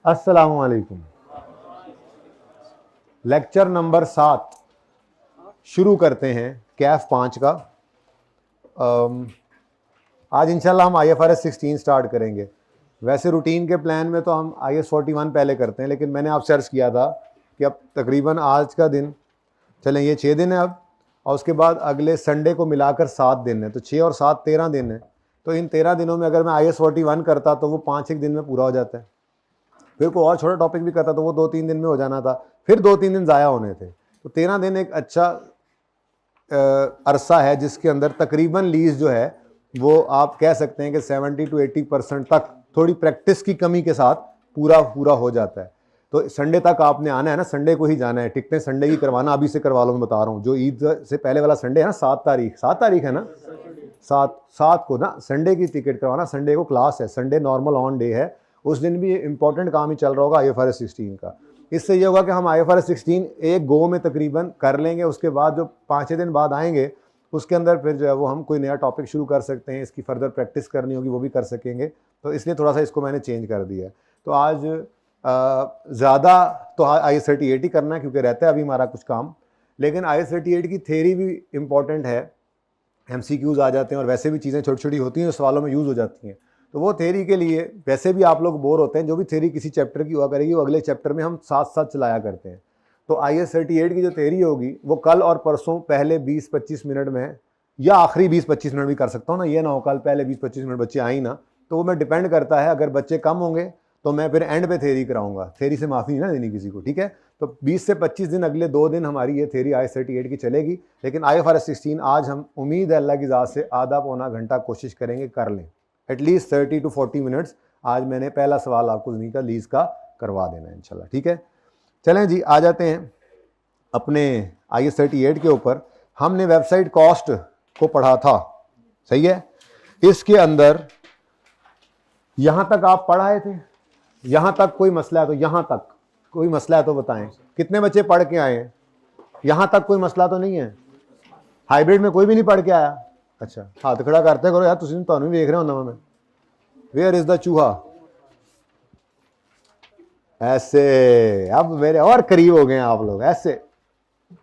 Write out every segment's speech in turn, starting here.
अस्सलामु अलैकुम। Lecture number 7 शुरू करते हैं कैफ 5 का। आज इंशाल्लाह हम IFRS 16 स्टार्ट करेंगे। वैसे रूटीन के प्लान में तो हम IS 41 पहले करते हैं, लेकिन मैंने आपसे अर्ज़ किया था कि अब तकरीबन आज का दिन चलें, ये 6 दिन है अब, और उसके बाद अगले संडे को मिलाकर 7 दिन है, तो 6 और 7 13 दिन है। तो इन 13 दिनों में अगर मैं IS 41 करता तो वो 5-1 दिन में पूरा हो जाता है। फिर कोई और छोटा टॉपिक भी करता तो वो 2-3 दिन में हो जाना था, फिर 2-3 दिन ज़ाया होने थे। तो 13 दिन एक अच्छा अरसा है जिसके अंदर तकरीबन लीज जो है वो आप कह सकते हैं कि 70 to 80% तक थोड़ी प्रैक्टिस की कमी के साथ पूरा हो जाता है। तो संडे तक आपने आना है ना, संडे को ही जाना है। टिकटें संडे की करवाना अभी से करवा लो, मैं बता रहा हूँ। जो ईद से पहले वाला संडे है ना, 7 तारीख है ना, 7 को ना संडे की टिकट करवाना। संडे को क्लास है, संडे नॉर्मल ऑन डे है, उस दिन भी इंपॉर्टेंट काम ही चल रहा होगा IFRS 16 का। इससे ये होगा कि हम IFRS 16 एक गो में तकरीबन कर लेंगे। उसके बाद जो 5-6 दिन बाद आएंगे उसके अंदर फिर जो है वो हम कोई नया टॉपिक शुरू कर सकते हैं, इसकी फर्दर प्रैक्टिस करनी होगी वो भी कर सकेंगे। तो इसलिए थोड़ा सा इसको मैंने चेंज कर दिया है। तो आज ज़्यादा तो IS 38 ही करना है क्योंकि रहता है अभी हमारा कुछ काम, लेकिन IS 38 की थेरी भी इम्पॉर्टेंट है। MCQs आ जाते हैं और वैसे भी चीज़ें छोटी छोटी होती हैं, सवालों में यूज़ हो जाती हैं। तो वो थेरी के लिए वैसे भी आप लोग बोर होते हैं, जो भी थेरी किसी चैप्टर की हुआ करेगी वो अगले चैप्टर में हम साथ साथ चलाया करते हैं। तो IS 38 की जो थेरी होगी वो कल और परसों पहले 20-25 मिनट में, या आखिरी 20-25 मिनट भी कर सकता हूँ ना, ये ना हो कल पहले 20-25 मिनट बच्चे आए ही ना, तो वो मैं डिपेंड करता है। अगर बच्चे कम होंगे तो मैं फिर एंड पे थेरी कराऊंगा। थेरी से माफ़ी नहीं ना देनी किसी को, ठीक है। तो 20 से 25 दिन अगले 2 दिन हमारी ये थेरी IS 38 की चलेगी। लेकिन IFRS 16 आज हम उम्मीद है अल्लाह की ज़ात से आधा पौना घंटा कोशिश करेंगे कर लें, एटलीस्ट 30 to 40 मिनट्स। आज मैंने पहला सवाल आपको ज़मीन का लीज का करवा देना है इंशाल्लाह, ठीक है। चलें जी, आ जाते हैं अपने IS 38 के ऊपर। हमने वेबसाइट कॉस्ट को पढ़ा था, सही है। इसके अंदर यहां तक आप पढ़ाए थे, यहां तक कोई मसला है तो, यहां तक कोई मसला है तो बताएं। कितने बच्चे पढ़ के आए हैं? यहां तक कोई मसला तो नहीं है? हाइब्रिड में कोई भी नहीं पढ़ के आया? अच्छा, हाथ खड़ा करते करो यार, तुम तो भी देख रहे हो ना। मैं वेयर इज द चूहा? ऐसे, अब मेरे और करीब हो गए आप लोग। ऐसे,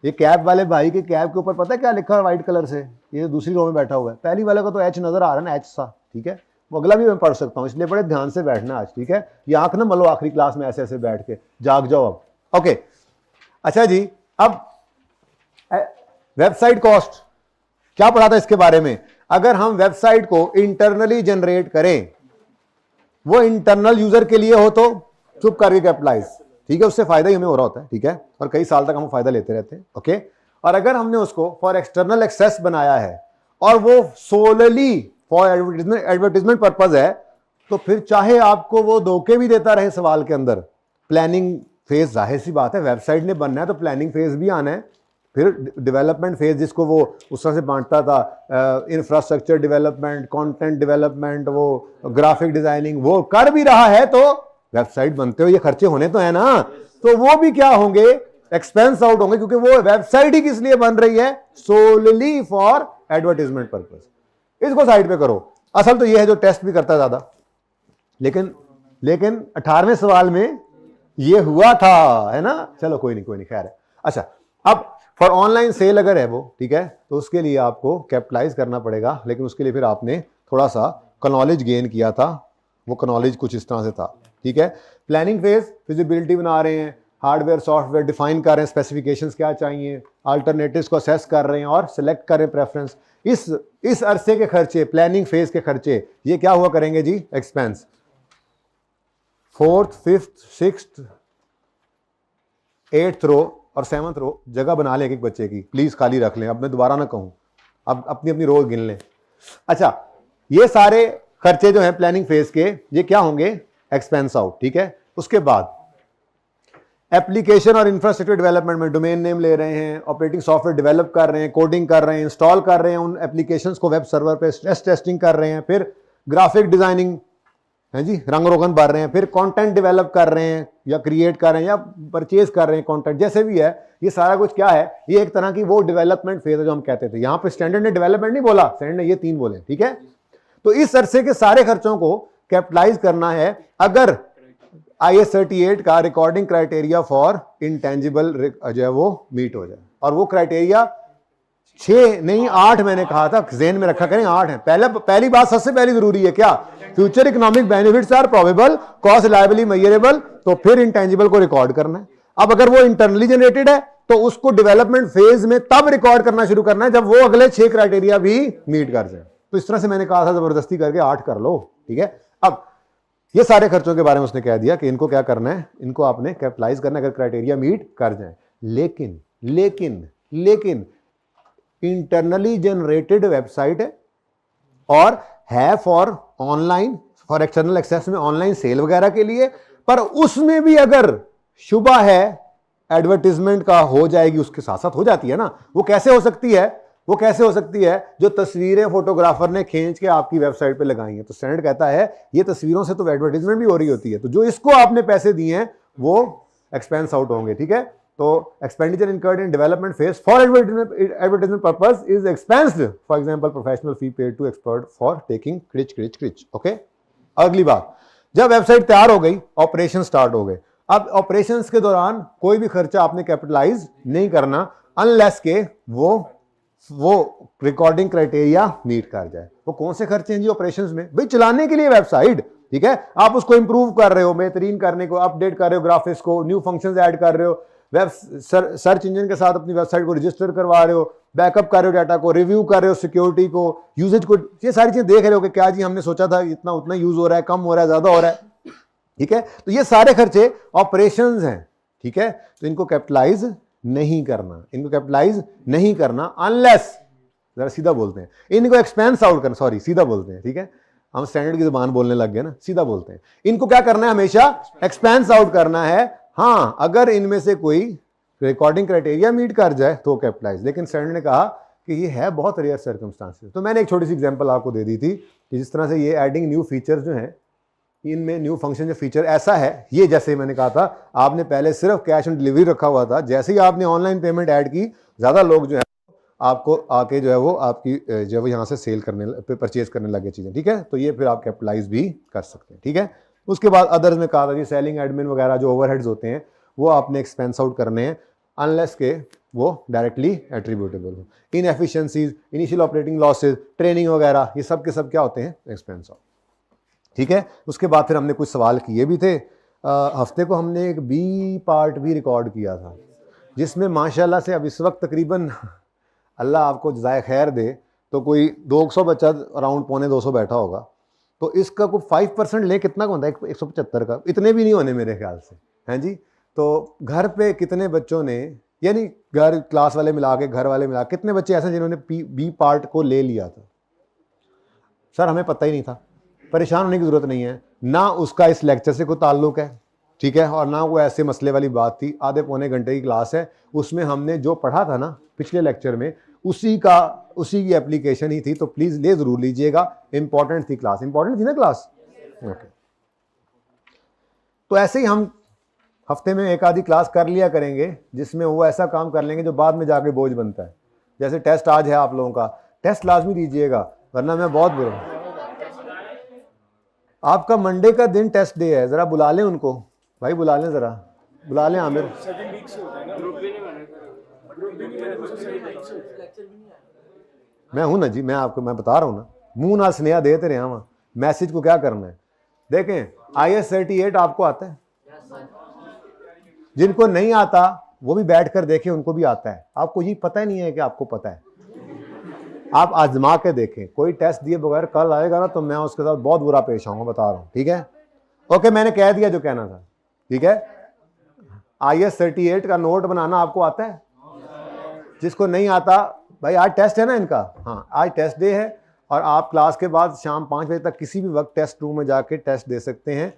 ये कैब वाले भाई के कैब के ऊपर पता है क्या लिखा है व्हाइट कलर से? ये दूसरी रो में बैठा हुआ है। पहली वाले को तो H नजर आ रहा है ना, H सा, ठीक है। वो अगला भी मैं पढ़ सकता हूँ, इसलिए बड़े ध्यान से बैठना आज, ठीक है। ये आंख ना मलो आखिरी क्लास में ऐसे ऐसे बैठ के, जाग जाओ अब, ओके। अच्छा जी, अब वेबसाइट कॉस्ट क्या पढ़ा था इसके बारे में? अगर हम वेबसाइट को इंटरनली जनरेट करें, वो इंटरनल यूजर के लिए हो तो चुप करके कैपिटलाइज, ठीक है, उससे फायदा ही हमें हो रहा होता है, ठीक है, और कई साल तक हम फायदा लेते रहते हैं, ओके। और अगर हमने उसको फॉर एक्सटर्नल एक्सेस बनाया है और वो सोलली फॉर एडवर्टीजमेंट पर्पज है, तो फिर चाहे आपको वो धोखे भी देता रहे सवाल के अंदर, प्लानिंग फेज, जाहिर सी बात है वेबसाइट ने बनना है तो प्लानिंग फेज भी आना है, फिर डेवलपमेंट फेज जिसको वो उस तरह से बांटता था, इंफ्रास्ट्रक्चर डेवलपमेंट, कंटेंट डेवलपमेंट, वो ग्राफिक डिजाइनिंग, वो कर भी रहा है तो वेबसाइट बनते हो ये खर्चे होने तो है ना, तो वो भी क्या होंगे? एक्सपेंस आउट होंगे, क्योंकि वो वेबसाइट ही किस लिए बन रही है? Solely for advertisement purpose. इसको साइड पे करो। असल तो ये है जो टेस्ट भी करता है ज्यादा, लेकिन 18वें सवाल में ये हुआ था, है ना। चलो कोई नहीं, खैर है। अच्छा, अब फॉर ऑनलाइन सेल अगर है वो, ठीक है, तो उसके लिए आपको कैपिटलाइज करना पड़ेगा, लेकिन उसके लिए फिर आपने थोड़ा सा कनॉलेज गेन किया था। वो कनॉलेज कुछ इस तरह से था, ठीक है। प्लानिंग फेज, फिजिबिलिटी बना रहे हैं, हार्डवेयर सॉफ्टवेयर डिफाइन कर रहे हैं, स्पेसिफिकेशंस क्या चाहिए, अल्टरनेटिव्स को असेस कर रहे हैं और सिलेक्ट कर रहे हैं प्रेफरेंस। इस अरसे के खर्चे, प्लानिंग फेज के खर्चे, ये क्या हुआ करेंगे जी? Expense. 4th, 5th, 6th, 8th रो और 7th रो जगह बना लें एक बच्चे की, प्लीज खाली रख लें। अब मैं दोबारा ना कहूं, अब अपनी अपनी रो गिन लें। अच्छा, ये सारे खर्चे जो हैं प्लानिंग फेज के, ये क्या होंगे? एक्सपेंस आउट, ठीक है। उसके बाद एप्लीकेशन और इंफ्रास्ट्रक्चर डेवलपमेंट में डोमेन नेम ले रहे हैं, ऑपरेटिंग सॉफ्टवेयर डेवलप कर रहे हैं, कोडिंग कर रहे हैं, इंस्टॉल कर रहे हैं उन एप्लीकेशंस को वेब सर्वर पे, स्ट्रेस टेस्टिंग कर रहे हैं, फिर ग्राफिक डिजाइनिंग है जी, रंग रोगन भर रहे हैं, फिर कंटेंट डेवलप कर रहे हैं या क्रिएट कर रहे हैं या परचेज कर रहे हैं कंटेंट, जैसे भी है। ये सारा कुछ क्या है? ये एक तरह की वो डेवलपमेंट फेज है जो हम कहते थे। यहाँ पे स्टैंडर्ड ने डेवलपमेंट नहीं बोला, स्टैंडर्ड ने ये 3 बोले, ठीक है। तो इस अरसे के सारे खर्चों को कैपिटलाइज करना है। अगर IS 38 का रिकॉर्डिंग क्राइटेरिया फॉर इंटेंजिबल जो है वो मीट हो जाए। और वो क्राइटेरिया 6 नहीं 8 मैंने कहा था, जेन में रखा करें 8 है। पहली बात सबसे पहली जरूरी है क्या, future economic benefits are probable, cost reliably measurable, तो फिर इंटेंजिबल को रिकॉर्ड करना है। अब अगर वो इंटरनली जनरेटेड है तो उसको डेवलपमेंट फेज में तब रिकॉर्ड करना शुरू करना है जब वो अगले 6 क्राइटेरिया भी मीट कर जाए। तो इस तरह से मैंने कहा था जबरदस्ती करके 8 कर लो, ठीक है। अब ये सारे खर्चों के बारे में उसने कह दिया कि इनको क्या करना है, इनको आपने कैपिटलाइज करना है अगर क्राइटेरिया मीट कर जाए। लेकिन लेकिन लेकिन इंटरनली जनरेटेड वेबसाइट है और है for online, for external access में, ऑनलाइन सेल वगैरह के लिए, पर उसमें भी अगर शुबा है एडवर्टीजमेंट का हो जाएगी, उसके साथ साथ हो जाती है ना। वो कैसे हो सकती है, वो कैसे हो सकती है, जो तस्वीरें फोटोग्राफर ने खींच के आपकी वेबसाइट पे लगाई हैं, तो स्टैंडर्ड कहता है ये तस्वीरों से तो एडवर्टीजमेंट भी हो रही होती है, तो जो इसको आपने पैसे दिए हैं वो एक्सपेंस आउट होंगे, ठीक है। तो expenditure incurred in development phase for advertisement purpose is expensed, for example professional fee paid to expert for taking क्रिच, ओके। अगली बात, जब वेबसाइट तैयार हो गई, ऑपरेशन स्टार्ट हो गए। अब ऑपरेशंस के दौरान कोई भी खर्चा आपने कैपिटलाइज नहीं करना अनलेस के वो रिकॉर्डिंग क्राइटेरिया मीट कर जाए। वो कौन से खर्चे हैं जी ऑपरेशंस में, भाई चलाने के लिए वेबसाइट, ठीक है, आप उसको इंप्रूव कर रहे हो, बेहतरीन करने को, अपडेट कर रहे हो, ग्राफिक्स को, न्यू फंक्शंस ऐड कर रहे हो, वेब सर्च इंजन के साथ अपनी वेबसाइट को रजिस्टर करवा रहे हो, बैकअप कर रहे हो डाटा को, रिव्यू कर रहे हो सिक्योरिटी को, यूजेज को, ये सारी चीजें देख रहे हो कि क्या जी हमने सोचा था इतना उतना यूज हो रहा है, कम हो रहा है, ज्यादा हो रहा है, ठीक है। तो ये सारे खर्चे ऑपरेशंस हैं, ठीक है। तो इनको कैपिटलाइज नहीं करना, इनको कैपिटलाइज नहीं करना अनलेस, जरा सीधा बोलते हैं, इनको एक्सपेंस आउट करना, सॉरी सीधा बोलते हैं, ठीक है, हम स्टैंडर्ड की जुबान बोलने लग गए ना, सीधा बोलते हैं। इनको क्या करना है, हमेशा एक्सपेंस आउट करना है। हाँ, अगर इनमें से कोई रिकॉर्डिंग क्राइटेरिया मीट कर जाए तो कैपिटलाइज, लेकिन स्टैंडर्ड ने कहा कि ये है बहुत रेयर सर्कमस्टांसेस। तो मैंने एक छोटी सी एग्जांपल आपको दे दी थी कि जिस तरह से ये एडिंग न्यू फीचर्स जो हैं, इनमें न्यू फंक्शन जो फीचर ऐसा है, ये जैसे मैंने कहा था आपने पहले सिर्फ कैश ऑन डिलीवरी रखा हुआ था, जैसे ही आपने ऑनलाइन पेमेंट ऐड की, ज़्यादा लोग जो है आपको आके जो है वो आपकी जो है वो यहाँ से सेल करने, परचेज करने लगे चीज़ें, ठीक है। तो ये फिर आप कैपिटलाइज भी कर सकते हैं, ठीक है। उसके बाद अदर्स में कहा था जी सेलिंग एडमिन वगैरह जो ओवरहेड्स होते हैं वो आपने एक्सपेंस आउट करने हैं अनलेस के वो डायरेक्टली एट्रीब्यूटेबल हो। Inefficiencies, initial operating losses, training वगैरह, ये सब के सब क्या होते हैं, एक्सपेंस आउट, ठीक है। उसके बाद फिर हमने कुछ सवाल किए भी थे। हफ्ते को हमने एक बी पार्ट भी रिकॉर्ड किया था जिसमें माशाल्लाह से अब इस वक्त तकरीबन अल्लाह आपको जज़ाए खैर दे तो कोई 200 बच्चा अराउंड 250 बैठा होगा। तो इसका कोई 5% ले कितना होता है 175 का, इतने भी नहीं होने मेरे ख्याल से, हैं जी। तो घर पे कितने बच्चों ने, यानी घर क्लास वाले मिला के, घर वाले मिला के, कितने बच्चे ऐसे जिन्होंने बी पार्ट को ले लिया था? सर हमें पता ही नहीं था। परेशान होने की ज़रूरत नहीं है, ना उसका इस लेक्चर से कोई ताल्लुक है, ठीक है, और ना वो ऐसे मसले वाली बात थी। आधे पौने घंटे की क्लास है, उसमें हमने जो पढ़ा था ना पिछले लेक्चर में उसी की एप्लीकेशन ही थी। तो प्लीज़ ले ज़रूर लीजिएगा, इंपॉर्टेंट थी क्लास, इंपॉर्टेंट थी ना क्लास, ओके। तो ऐसे ही हम हफ्ते में एक आधी क्लास कर लिया करेंगे जिसमें वो ऐसा काम कर लेंगे जो बाद में जाके बोझ बनता है। जैसे टेस्ट आज है आप लोगों का, टेस्ट लाजमी दीजिएगा, वरना मैं बहुत बुरा। आपका मंडे का दिन टेस्ट डे है, ज़रा बुला लें उनको, भाई बुला लें, ज़रा बुला लें आमिर। मैं हूं ना जी, मैं बता रहा हूं ना, मुंह ना स्नेहा देते रहे वहां, मैसेज को क्या करना है। देखें IS 38 आपको आता है, जिनको नहीं आता वो भी बैठ कर देखें, उनको भी आता है। आपको ये पता ही नहीं है कि आपको पता है, आप आजमा के देखें। कोई टेस्ट दिए बगैर कल आएगा ना तो मैं उसके साथ बहुत बुरा पेश आऊंगा, बता रहा हूं, ठीक है। ओके, मैंने कह दिया जो कहना था, ठीक है। IS 38 का नोट बनाना आपको आता है? जिसको नहीं आता, भाई आज टेस्ट है ना इनका, हाँ आज टेस्ट डे है, और आप क्लास के बाद शाम 5 बजे तक किसी भी वक्त टेस्ट रूम में जाके टेस्ट दे सकते हैं।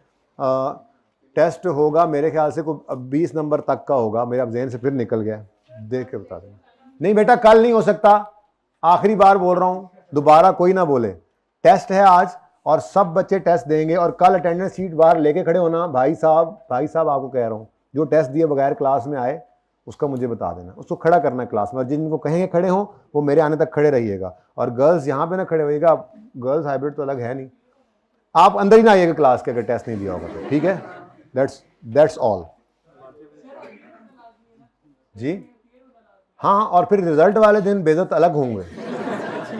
टेस्ट होगा मेरे ख्याल से कोई 20 नंबर तक का होगा, मेरे अब जहन से फिर निकल गया, देख के बता दें। नहीं बेटा कल नहीं हो सकता, आखिरी बार बोल रहा हूँ, दोबारा कोई ना बोले। टेस्ट है आज और सब बच्चे टेस्ट देंगे, और कल अटेंडेंस शीट बाहर लेके खड़े होना। भाई साहब आपको कह रहा हूँ, जो टेस्ट दिए बगैर क्लास में आए उसका मुझे बता देना, उसको खड़ा करना है क्लास में, और जिनको कहेंगे खड़े हों वो मेरे आने तक खड़े रहिएगा। और गर्ल्स यहाँ पे ना खड़े होइएगा, गर्ल्स हाइब्रिड तो अलग है नहीं, आप अंदर ही ना आइएगा क्लास के अगर टेस्ट नहीं दिया होगा तो, ठीक है। दैट्स ऑल जी। हाँ, और फिर रिजल्ट वाले दिन बेइज्जत अलग होंगे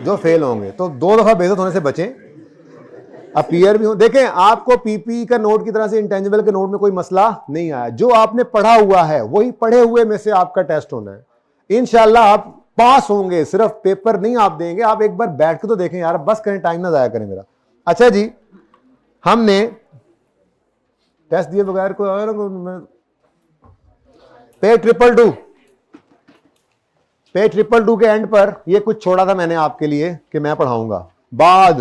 जो फेल होंगे, तो 2 दफा बेइज्जत होने से बचें, अपीयर भी हो। देखें, आपको पीपी का नोट की तरह से इंटेंजिबल के नोट में कोई मसला नहीं आया, जो आपने पढ़ा हुआ है वही पढ़े हुए में से आपका टेस्ट होना है। इंशाल्लाह आप पास होंगे, सिर्फ पेपर नहीं आप देंगे, आप एक बार बैठ के तो देखें यार, बस करें, टाइम ना जाया करें मेरा। अच्छा जी, हमने टेस्ट दिए बगैर कोई पे 222 के एंड पर ये कुछ छोड़ा था मैंने आपके लिए कि मैं पढ़ाऊंगा बाद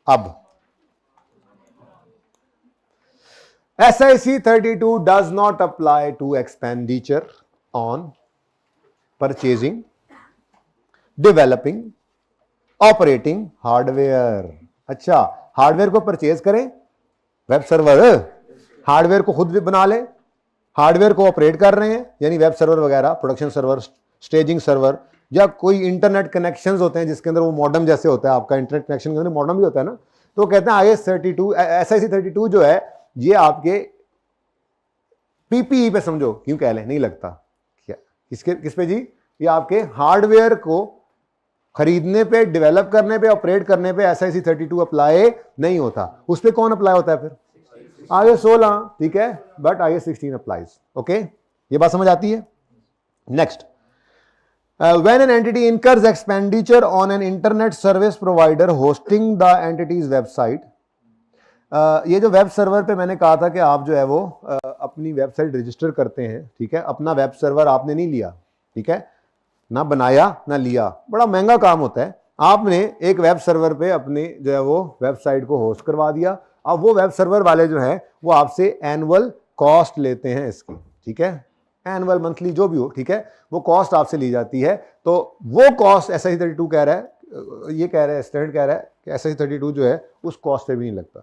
अब SIC 32 does not apply to expenditure on purchasing, developing, operating hardware। अच्छा, हार्डवेयर को परचेज करें, वेब सर्वर हार्डवेयर को खुद भी बना ले, हार्डवेयर को ऑपरेट कर रहे हैं यानी वेब सर्वर वगैरह, प्रोडक्शन सर्वर, स्टेजिंग सर्वर, या कोई इंटरनेट कनेक्शंस होते हैं जिसके अंदर वो मॉडम जैसे होता है, आपका इंटरनेट कनेक्शन के अंदर मॉडम भी होता है ना, तो कहते हैं SIC 32 जो है ये आपके PPE पे समझो, क्यों कह लें, नहीं लगता क्या, किस पे जी, ये आपके हार्डवेयर को खरीदने पे, डेवलप करने पे, ऑपरेट करने पे SIC 32 अप्लाई नहीं होता। उस पे कौन अप्लाई होता है फिर? IS 16, ठीक है, बट IS 16 अप्लाइज। ओके, ये बात समझ आती है। Next, when an entity incurs expenditure on an internet service provider hosting the entity's website, ये जो वेब सर्वर पे मैंने कहा था कि आप जो है वो अपनी वेबसाइट रजिस्टर करते हैं, ठीक है, अपना वेब सर्वर आपने नहीं लिया, ठीक है, ना बनाया ना लिया, बड़ा महंगा काम होता है। आपने एक वेब सर्वर पे अपनी जो है वो वेबसाइट को होस्ट करवा दिया, अब वो वेब सर्वर वाले जो हैं वो आपसे एनुअल कॉस्ट लेते हैं इसकी, ठीक है, एनुअल मंथली जो भी हो, ठीक है, वो कॉस्ट आपसे ली जाती है। तो वो कॉस्ट SIC 32 कह रहा है, ये कह रहा है, स्टैंडर्ड कह रहा है कि SIC 32 जो है उस कॉस्ट पे भी नहीं लगता,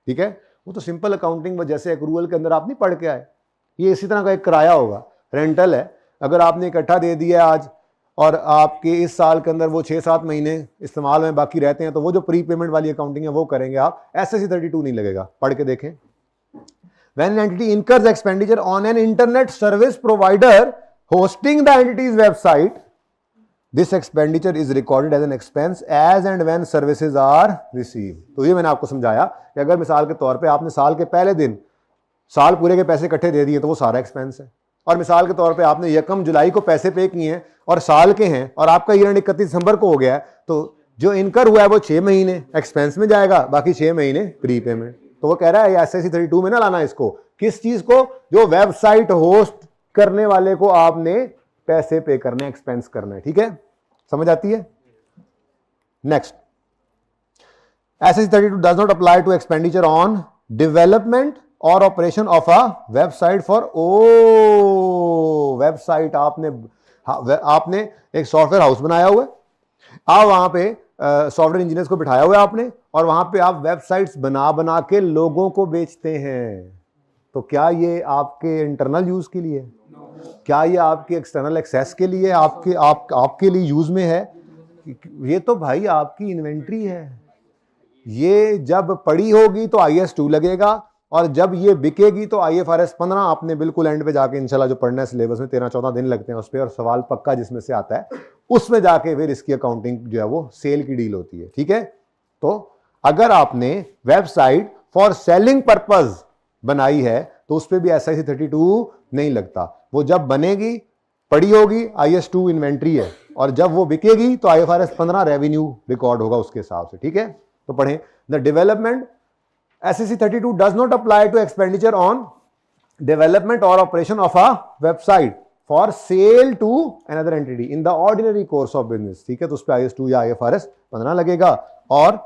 ठीक है। वो तो सिंपल अकाउंटिंग जैसे एक्रूअल के अंदर आप नहीं पढ़ के आए, ये इसी तरह का एक किराया होगा, रेंटल है। अगर आपने इकट्ठा दे दिया आज और आपके इस साल के अंदर वो 6-7 महीने इस्तेमाल में बाकी रहते हैं, तो वो जो प्री पेमेंट वाली अकाउंटिंग है वो करेंगे आप, SIC 32 नहीं लगेगा, पढ़ के देखें। When an entity incurs expenditure on an internet service provider hosting the entity's website, this expenditure is recorded as an expense as and when services are received। तो ये मैंने आपको समझाया कि अगर मिसाल के तौर पे आपने साल के पहले दिन साल पूरे के पैसे इकट्ठे दे दिए तो वो सारा एक्सपेंस है, और मिसाल के तौर पे आपने 1 जुलाई को पैसे पे किए हैं और साल के हैं और आपका ईयर 31 दिसंबर को हो गया है, तो जो इनकर हुआ है वो 6 महीने एक्सपेंस में जाएगा, बाकी 6 महीने प्री पेमेंट। तो वो कह रहा है SIC 32 में ना लाना इसको, किस चीज को, जो वेबसाइट होस्ट करने वाले को आपने पैसे पे करने, एक्सपेंस करना है, ठीक है, समझ आती है। Next, SIC 32 does not apply to expenditure on development और operation of a website for website. आपने एक सॉफ्टवेयर हाउस बनाया हुआ है, आप वहां पे सॉफ्टवेयर इंजीनियर्स को बिठाया हुआ है आपने, और वहां पे आप वेबसाइट्स बना के लोगों को बेचते हैं, तो क्या ये आपके इंटरनल यूज के लिए, क्या ये आपके एक्सटर्नल एक्सेस के लिए, आपके लिए यूज में है? ये तो भाई आपकी इन्वेंट्री है, ये जब पड़ी होगी तो IS 2 लगेगा, और जब ये बिकेगी तो IFRS 15 आपने बिल्कुल एंड पे जाके इंशाल्लाह जो पढ़ना है सिलेबस में 13-14 दिन लगते हैं उस पर, और सवाल पक्का जिसमें से आता है उसमें जाके फिर इसकी अकाउंटिंग जो है वो सेल की डील होती है, ठीक है। तो अगर आपने वेबसाइट फॉर सेलिंग पर्पज बनाई है तो उस पर भी SIC 32 नहीं लगता, वो जब बनेगी पड़ी होगी IS 2 इन्वेंट्री है, और जब वो बिकेगी तो IFRS 15 रेवेन्यू रिकॉर्ड होगा उसके हिसाब से, ठीक है। तो पढ़ें, the development SIC 32 does not apply to expenditure on development or operation of a website for sale to another entity in the ordinary course of business, ठीक है। तो उस पर IS 2 या IFRS 15 लगेगा। और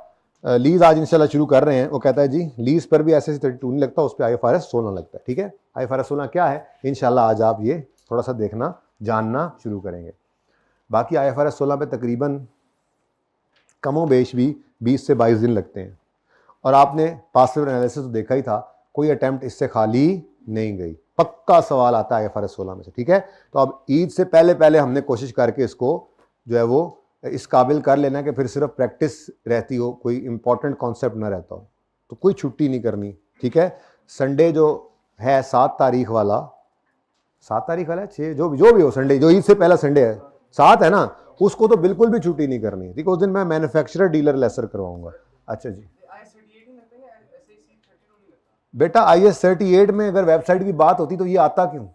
लीज आज इंशाल्लाह शुरू कर रहे हैं, वो कहता है जी लीज पर भी SIC 32 नहीं लगता, उस पर IFRS 16 लगता है, ठीक है। IFRS 16 क्या है, इंशाल्लाह आज आप ये थोड़ा सा देखना जानना शुरू करेंगे। बाकी IFRS 16 पे तकरीबन कमो बेश भी 20 से 22 दिन लगते हैं, और आपने पास्ट पेपर एनालिसिस तो देखा ही था, कोई अटेम्प्ट इससे खाली नहीं गई, पक्का सवाल आता है IFRS 16 में से, ठीक है। तो अब ईद से पहले हमने कोशिश करके इसको जो है वो इस काबिल कर लेना कि फिर सिर्फ प्रैक्टिस रहती हो, कोई इंपॉर्टेंट कॉन्सेप्ट ना रहता हो, तो कोई छुट्टी नहीं करनी, ठीक है। संडे जो है 7 तारीख वाला, 7 तारीख वाला है 6, जो भी हो, संडे जो ईद से पहला संडे है 7 है ना, उसको तो बिल्कुल भी छुट्टी नहीं करनी, ठीक है। उस दिन मैं मैन्युफैक्चरर डीलर लेसर करवाऊंगा। अच्छा जी बेटा, IS 38 में अगर वेबसाइट की बात होती तो ये आता क्यों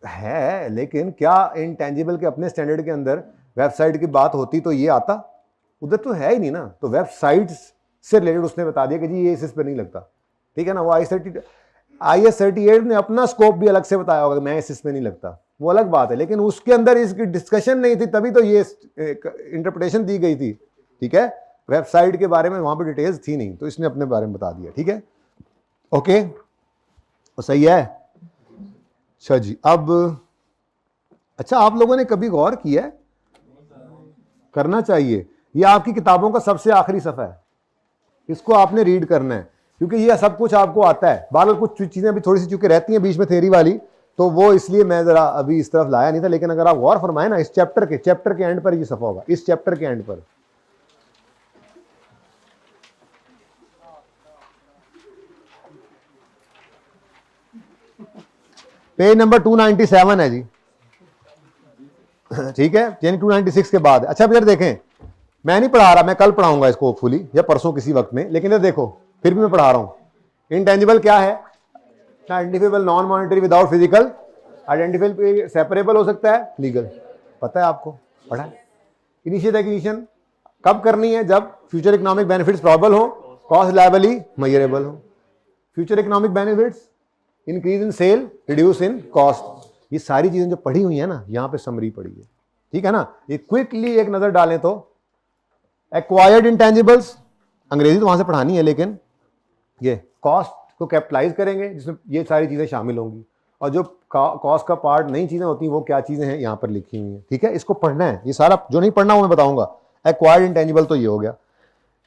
है, लेकिन क्या इनटेंजिबल के अपने स्टैंडर्ड के अंदर वेबसाइट की बात होती तो ये आता, उधर तो है ही नहीं ना। तो वेबसाइट से रिलेटेड उसने बता दिया कि जी ये इस पर नहीं लगता, ठीक है ना। वो IS 38 ने अपना स्कोप भी अलग से बताया होगा, मैं इस पे नहीं लगता, वो अलग बात है, लेकिन उसके अंदर इसकी डिस्कशन नहीं थी, तभी तो ये इंटरप्रिटेशन दी गई थी, ठीक है। वेबसाइट के बारे में वहां पर डिटेल्स थी नहीं, तो इसने अपने बारे में बता दिया, ठीक है। ओके, तो सही है। अच्छा जी, अब अच्छा, आप लोगों ने कभी गौर किया है, करना चाहिए, ये आपकी किताबों का सबसे आखिरी सफ़ा है, इसको आपने रीड करना है, क्योंकि ये सब कुछ आपको आता है। बार कुछ चीज़ें अभी थोड़ी सी चूंकि रहती हैं बीच में थ्योरी वाली, तो वो इसलिए मैं ज़रा अभी इस तरफ लाया नहीं था, लेकिन अगर आप गौर फरमाए ना, इस चैप्टर के एंड पर ये सफ़ा होगा, इस चैप्टर के एंड पर। पेज नंबर 297 है जी, ठीक है, यानी 296 के बाद। अच्छा अब इधर देखें, मैं नहीं पढ़ा रहा, मैं कल पढ़ाऊंगा इसको होपफुली, या परसों किसी वक्त में, लेकिन इधर देखो फिर भी मैं पढ़ा रहा हूं। इंटेंजिबल क्या है? Identifiable, non monetary, without physical. Identifiable separable हो सकता है, लीगल, पता है आपको, पढ़ा है। इनिशिएशन कब करनी है? जब फ्यूचर इकोनॉमिक बेनिफिट्स प्रॉबल हो, कॉस्ट लायबली मेजरेबल हो। Future economic benefits, increase in sale, reduce in cost. ये सारी चीजें जो पढ़ी हुई है ना, यहां पे समरी पढ़ी है, ठीक है ना। ये क्विकली एक नजर डालें तो एक्वायर्ड इंटेंजिबल्स, अंग्रेजी तो वहां से पढ़ानी है, लेकिन ये कॉस्ट को कैपिटलाइज करेंगे, जिसमें ये सारी चीजें शामिल होंगी, और जो कॉस्ट का पार्ट नई चीजें होती हैं वो क्या चीजें हैं यहां पर लिखी हुई हैं, ठीक है। इसको पढ़ना है, ये सारा जो नहीं पढ़ना वो मैं बताऊंगा। एक्वायर्ड इंटेंजिबल तो ये हो गया।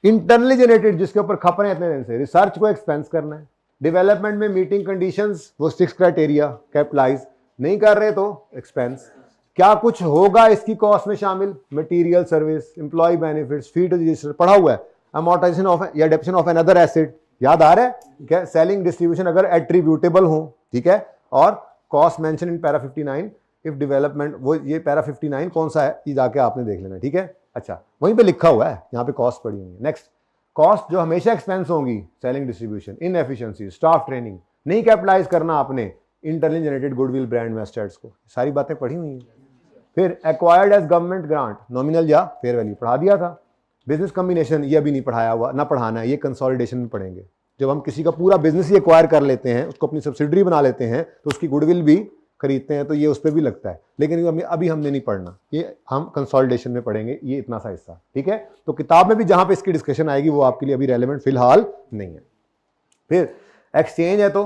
इंटरनली जनरेटेड, जिसके ऊपर खप रहे हैं इतने दिन से, रिसर्च को एक्सपेंस करना है। डेवलपमेंट में मीटिंग कंडीशंस, वो 6 क्राइटेरिया कैपिटलाइज नहीं कर रहे तो एक्सपेंस। क्या कुछ होगा इसकी कॉस्ट में शामिल? Material, service, employee benefits, feed register, पढ़ा हुआ है। अमोर्टाइजेशन ऑफ या डेप्रिसिएशन ऑफ अनदर एसेट, याद आ रहा है क्या? सेलिंग, डिस्ट्रीब्यूशन अगर एट्रीब्यूटेबल हो, ठीक है। और cost mention in para 59 if development, वो ये पैरा 59 कौन सा है ये जाके आपने देख लेना, ठीक है। अच्छा, वहीं पे लिखा हुआ है, यहाँ पे कॉस्ट पड़ी हुई है। नेक्स्ट, कॉस्ट जो हमेशा एक्सपेंस होंगी, selling, distribution, inefficiency, staff training, नहीं कैपिटलाइज करना आपने internally generated goodwill, brand assets को, सारी बातें पढ़ी हुई हैं। फिर acquired as government grant, nominal या फेयर वैल्यू पढ़ा दिया था। बिजनेस कॉम्बिनेशन, ये अभी नहीं पढ़ाया हुआ, ना पढ़ाना है, ये कंसोलिडेशन में पढ़ेंगे। जब हम किसी का पूरा बिजनेस ही एक्वायर कर लेते हैं, उसको अपनी सब्सिडरी बना लेते हैं, तो उसकी गुडविल भी खरीदते हैं, तो ये उस पर भी लगता है, लेकिन अभी हमने नहीं पढ़ना, ये हम कंसोलिडेशन में पढ़ेंगे, ये इतना सा हिस्सा, ठीक है। तो किताब में भी जहां पे इसकी डिस्कशन आएगी वो आपके लिए अभी रेलेवेंट फिलहाल नहीं है। फिर एक्सचेंज है तो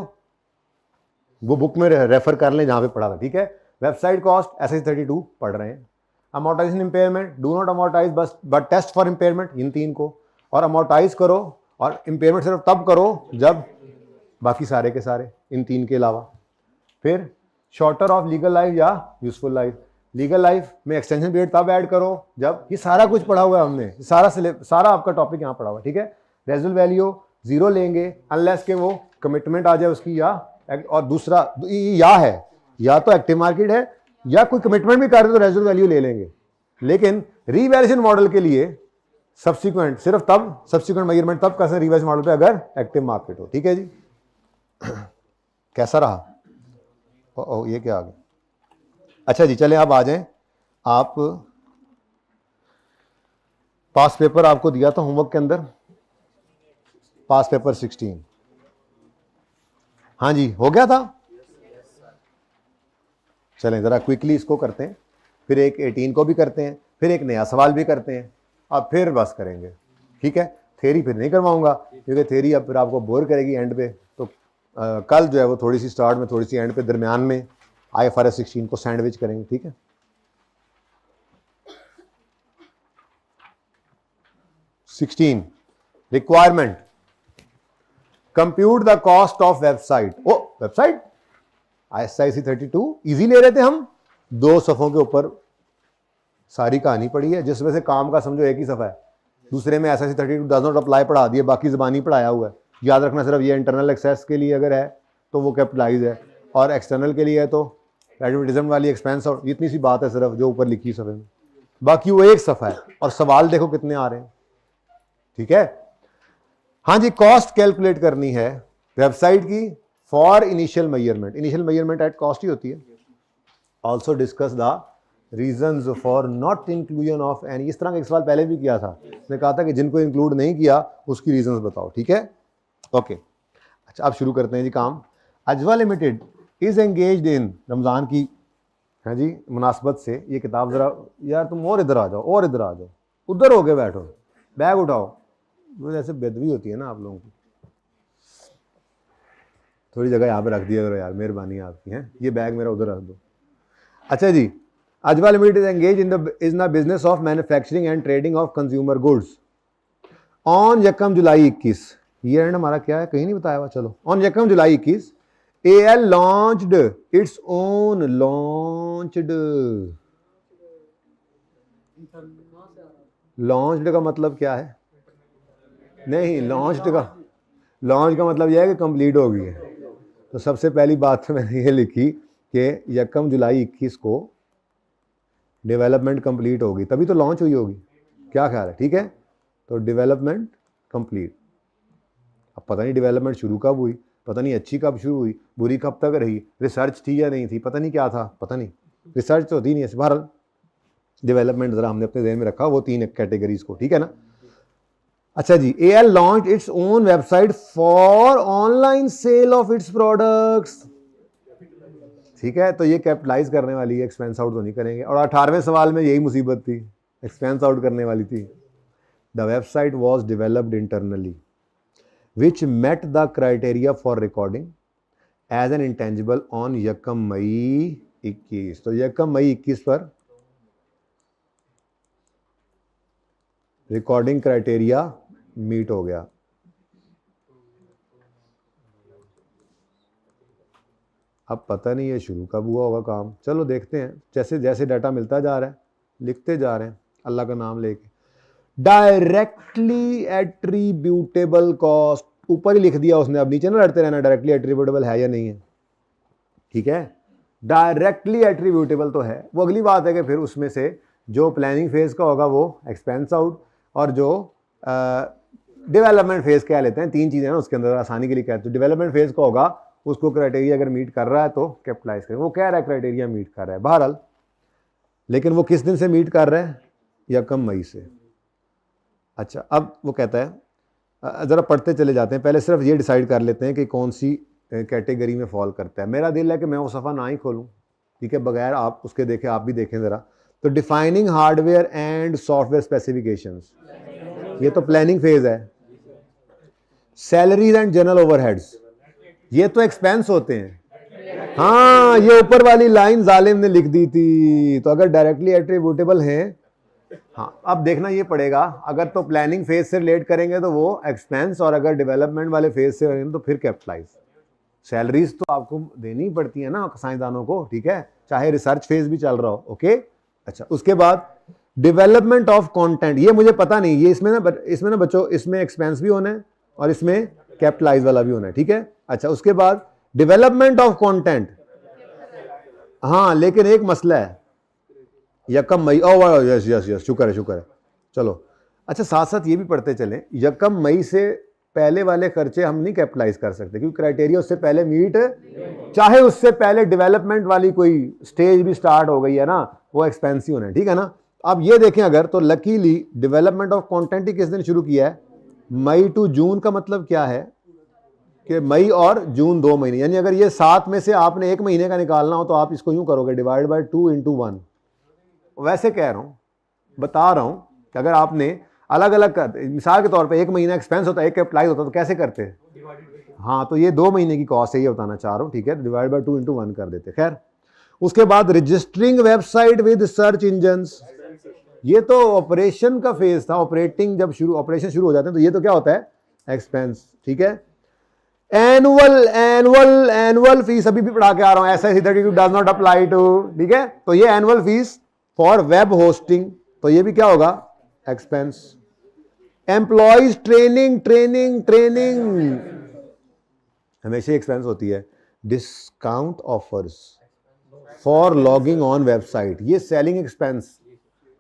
वो बुक में रेफर कर लें जहां पे पढ़ा था, ठीक है। वेबसाइट कॉस्ट, SH 32 पढ़ रहे हैं। Amortisation impairment, do not amortise but test for impairment, in 3 को। और अमोर्टाइज करो और इम्पेयरमेंट सिर्फ तब करो जब बाकी सारे के सारे, इन 3 के अलावा। फिर शॉर्टर ऑफ लीगल लाइफ या यूजफुल लाइफ, लीगल लाइफ में एक्सटेंशन पीरियड तब ऐड करो जब, ये सारा कुछ पढ़ा हुआ है हमने, सारा आपका टॉपिक यहाँ पढ़ा हुआ है, ठीक है। रेजिडुअल वैल्यू 0 लेंगे अनलेस के वो कमिटमेंट आ जाए उसकी, या और दूसरा या है, या तो एक्टिव मार्केट है या कोई कमिटमेंट भी कर रहे तो रेजिडुअल वैल्यू ले लेंगे। लेकिन रीवैल्यूएशन मॉडल के लिए सब्सिक्वेंट सिर्फ तब, सब्सिक्वेंट मेजरमेंट तब कर सकते रीवैल्यूएशन मॉडल पे अगर एक्टिव मार्केट हो, ठीक है जी। कैसा रहा? ये क्या आ गया? अच्छा जी, चले आप आ जाएं। आप पास पेपर आपको दिया था होमवर्क के अंदर, पास पेपर 16, हाँ जी, हो गया था। चलें ज़रा क्विकली इसको करते हैं, फिर एक 18 को भी करते हैं, फिर एक नया सवाल भी करते हैं, अब फिर बस करेंगे, ठीक है। थ्योरी फिर नहीं करवाऊंगा क्योंकि थ्योरी अब फिर आपको बोर करेगी एंड पे, तो कल जो है वो थोड़ी सी स्टार्ट में, थोड़ी सी एंड पे, दरमियान में IFRS 16 को सैंडविच करेंगे, ठीक है। Requirement, compute the cost of website. Oh website ISIC 32 easy ले रहे थे हम, 2 सफ़ों के ऊपर सारी कहानी पड़ी है, जिसमें से काम का समझो एक ही सफ़ा है, दूसरे में SIC 32 डज नॉट अप्लाई पढ़ा दिए, बाकी ज़बानी पढ़ाया हुआ है। याद रखना सिर्फ ये इंटरनल एक्सेस के लिए अगर है तो वो कैपिटलाइज है, और एक्सटर्नल के लिए है तो एडवर्टीजमेंट वाली एक्सपेंस, और इतनी सी बात है सिर्फ जो ऊपर लिखी सफ़े में, बाकी वो एक सफ़ा है। और सवाल देखो कितने आ रहे हैं, ठीक है। हाँ जी, कॉस्ट कैलकुलेट करनी है वेबसाइट की for initial measurement. Initial measurement at cost ही होती है। Also discuss the reasons for not inclusion of any. इस तरह का एक सवाल पहले भी किया था, उसने कहा था कि जिनको इंक्लूड नहीं किया उसकी रीजंस बताओ, ठीक है। ओके, अच्छा अब शुरू करते हैं जी काम। Ajwa limited is engaged in, Ramzan की है जी मुनासबत से ये किताब ज़रा, यार तुम और इधर आ जाओ, और इधर आ जाओ, उधर हो के बैठो, बैग उठाओ, वो जैसे बेदबी होती है ना आप लोगों की। थोड़ी जगह यहाँ पे रख दिया करो यार, मेहरबानी आपकी है। ये बैग मेरा उधर रख दो। अच्छा जी, Ajwa limited is engaged in the business of manufacturing and trading of consumer goods on 1 July 21। ये एंड हमारा क्या है, कहीं नहीं बताया हुआ। चलो, on 1 July 21 AL launched its own launched का मतलब क्या है? नहीं, लॉन्च का मतलब यह है कि कंप्लीट हो गई है। तो सबसे पहली बात तो मैंने ये लिखी कि 1 जुलाई 21 को डेवलपमेंट कंप्लीट होगी, तभी तो लॉन्च हुई होगी। क्या ख्याल है? ठीक है, तो डेवलपमेंट कंप्लीट। अब पता नहीं डेवलपमेंट शुरू कब हुई, पता नहीं अच्छी कब शुरू हुई, बुरी कब तक रही, रिसर्च थी या नहीं थी, पता नहीं क्या था, पता नहीं, रिसर्च तो होती नहीं है। बहरहाल डेवलपमेंट ज़रा हमने अपने ज़हन में रखा वो 3 कैटेगरीज को, ठीक है ना। अच्छा जी, AL launch its own website for online sale of its products, ठीक है। तो ये कैपिटलाइज करने वाली है, एक्सपेंस आउट तो नहीं करेंगे। और 18वें सवाल में यही मुसीबत थी, एक्सपेंस आउट करने वाली थी। The website was developed internally which met the criteria for recording as an intangible on 1 May 21। तो 1 मई 21 पर रिकॉर्डिंग क्राइटेरिया मीट हो गया। अब पता नहीं ये शुरू कब हुआ होगा काम, चलो देखते हैं। जैसे जैसे डाटा मिलता जा रहा है लिखते जा रहे हैं अल्लाह का नाम लेके। डायरेक्टली एट्रीब्यूटेबल कॉस्ट, ऊपर ही लिख दिया उसने, अब नीचे ना लड़ते रहना डायरेक्टली एट्रीब्यूटेबल है या नहीं है, ठीक है। डायरेक्टली एट्रीब्यूटेबल तो है, वो अगली बात है कि फिर उसमें से जो प्लानिंग फेज का होगा वो एक्सपेंस आउट, और जो डेवलपमेंट फेज कह लेते हैं, 3 चीज़ें ना उसके अंदर आसानी के लिए कहते हैं। डेवलपमेंट फेज का होगा उसको क्राइटेरिया अगर मीट कर रहा है तो कैपिटलाइज करें, वो कह रहा है क्राइटेरिया मीट कर रहा है बहरहाल, लेकिन वो किस दिन से मीट कर रहा है? 1 मई से। अच्छा, अब वो कहता है, ज़रा पढ़ते चले जाते हैं, पहले सिर्फ ये डिसाइड कर लेते हैं कि कौन सी कैटेगरी में फॉल करता है। मेरा दिल है कि मैं वो सफ़ा ना ही खोलूँ, ठीक है, बगैर आप उसके देखें, आप भी देखें ज़रा। तो defining hardware and software specifications, ये तो प्लानिंग फेज है। सैलरीज एंड जनरल ओवरहेड्स, ये तो एक्सपेंस होते हैं। हाँ, ये ऊपर वाली लाइन जालिम ने लिख दी थी, तो अगर डायरेक्टली एट्रीब्यूटेबल हैं, हाँ अब देखना ये पड़ेगा, अगर तो प्लानिंग फेज से रिलेट करेंगे तो वो एक्सपेंस, और अगर डेवलपमेंट वाले फेज से करेंगे तो फिर कैपिटलाइज। सैलरीज तो आपको देनी पड़ती है ना साइंसदानों को, ठीक है, चाहे रिसर्च फेज भी चल रहा हो, ओके। अच्छा, उसके बाद डेवलपमेंट ऑफ कंटेंट, ये मुझे पता नहीं, ये इसमें ना बच्चों, इसमें एक्सपेंस भी होना है और इसमें कैपिटलाइज वाला भी होना है, ठीक है। अच्छा, उसके बाद डेवलपमेंट ऑफ कंटेंट, हाँ लेकिन एक मसला है, 1 मई, ओ यस यस यस, शुक्र है, चलो। अच्छा, साथ साथ ये भी पढ़ते चलें, 1 मई से पहले वाले खर्चे हम नहीं कैपिटलाइज कर सकते क्योंकि क्राइटेरिया उससे पहले मीट, चाहे उससे पहले डेवलपमेंट वाली कोई स्टेज भी स्टार्ट हो गई है ना, वो एक्सपेंसिव होना है, ठीक है ना। अब ये देखें अगर, तो लकीली डेवलपमेंट ऑफ कंटेंट ही किस दिन शुरू किया है? मई टू जून का मतलब क्या है कि मई और जून 2 महीने, यानी अगर ये 7 में से आपने 1 महीने का निकालना हो तो आप इसको यूं करोगे, डिवाइड बाय 2 × 1। वैसे कह रहा हूँ, बता रहा हूँ कि अगर आपने अलग अलग कर, मिसाल के तौर पे 1 महीना एक्सपेंस होता है, 1 कैपिटलाइज होता है, तो कैसे करते हैं? हाँ, तो ये 2 महीने की कॉस्ट है, ये बताना चाह रहा हूँ, ठीक है, डिवाइड बाय 2 × 1 कर देते। खैर, उसके बाद registering website with search engines, ये तो ऑपरेशन का फेज था, ऑपरेशन शुरू हो जाते हैं, तो ये तो क्या होता है? एक्सपेंस, ठीक है। एनुअल फीस अभी भी पढ़ा के आ रहा हूं, SIC 32 does not apply to, ठीक है। तो ये annual fees for web hosting, तो ये भी क्या होगा? Expense. Employees training training training हमेशा एक्सपेंस होती है। Discount offers for logging on website, ये सेलिंग एक्सपेंस,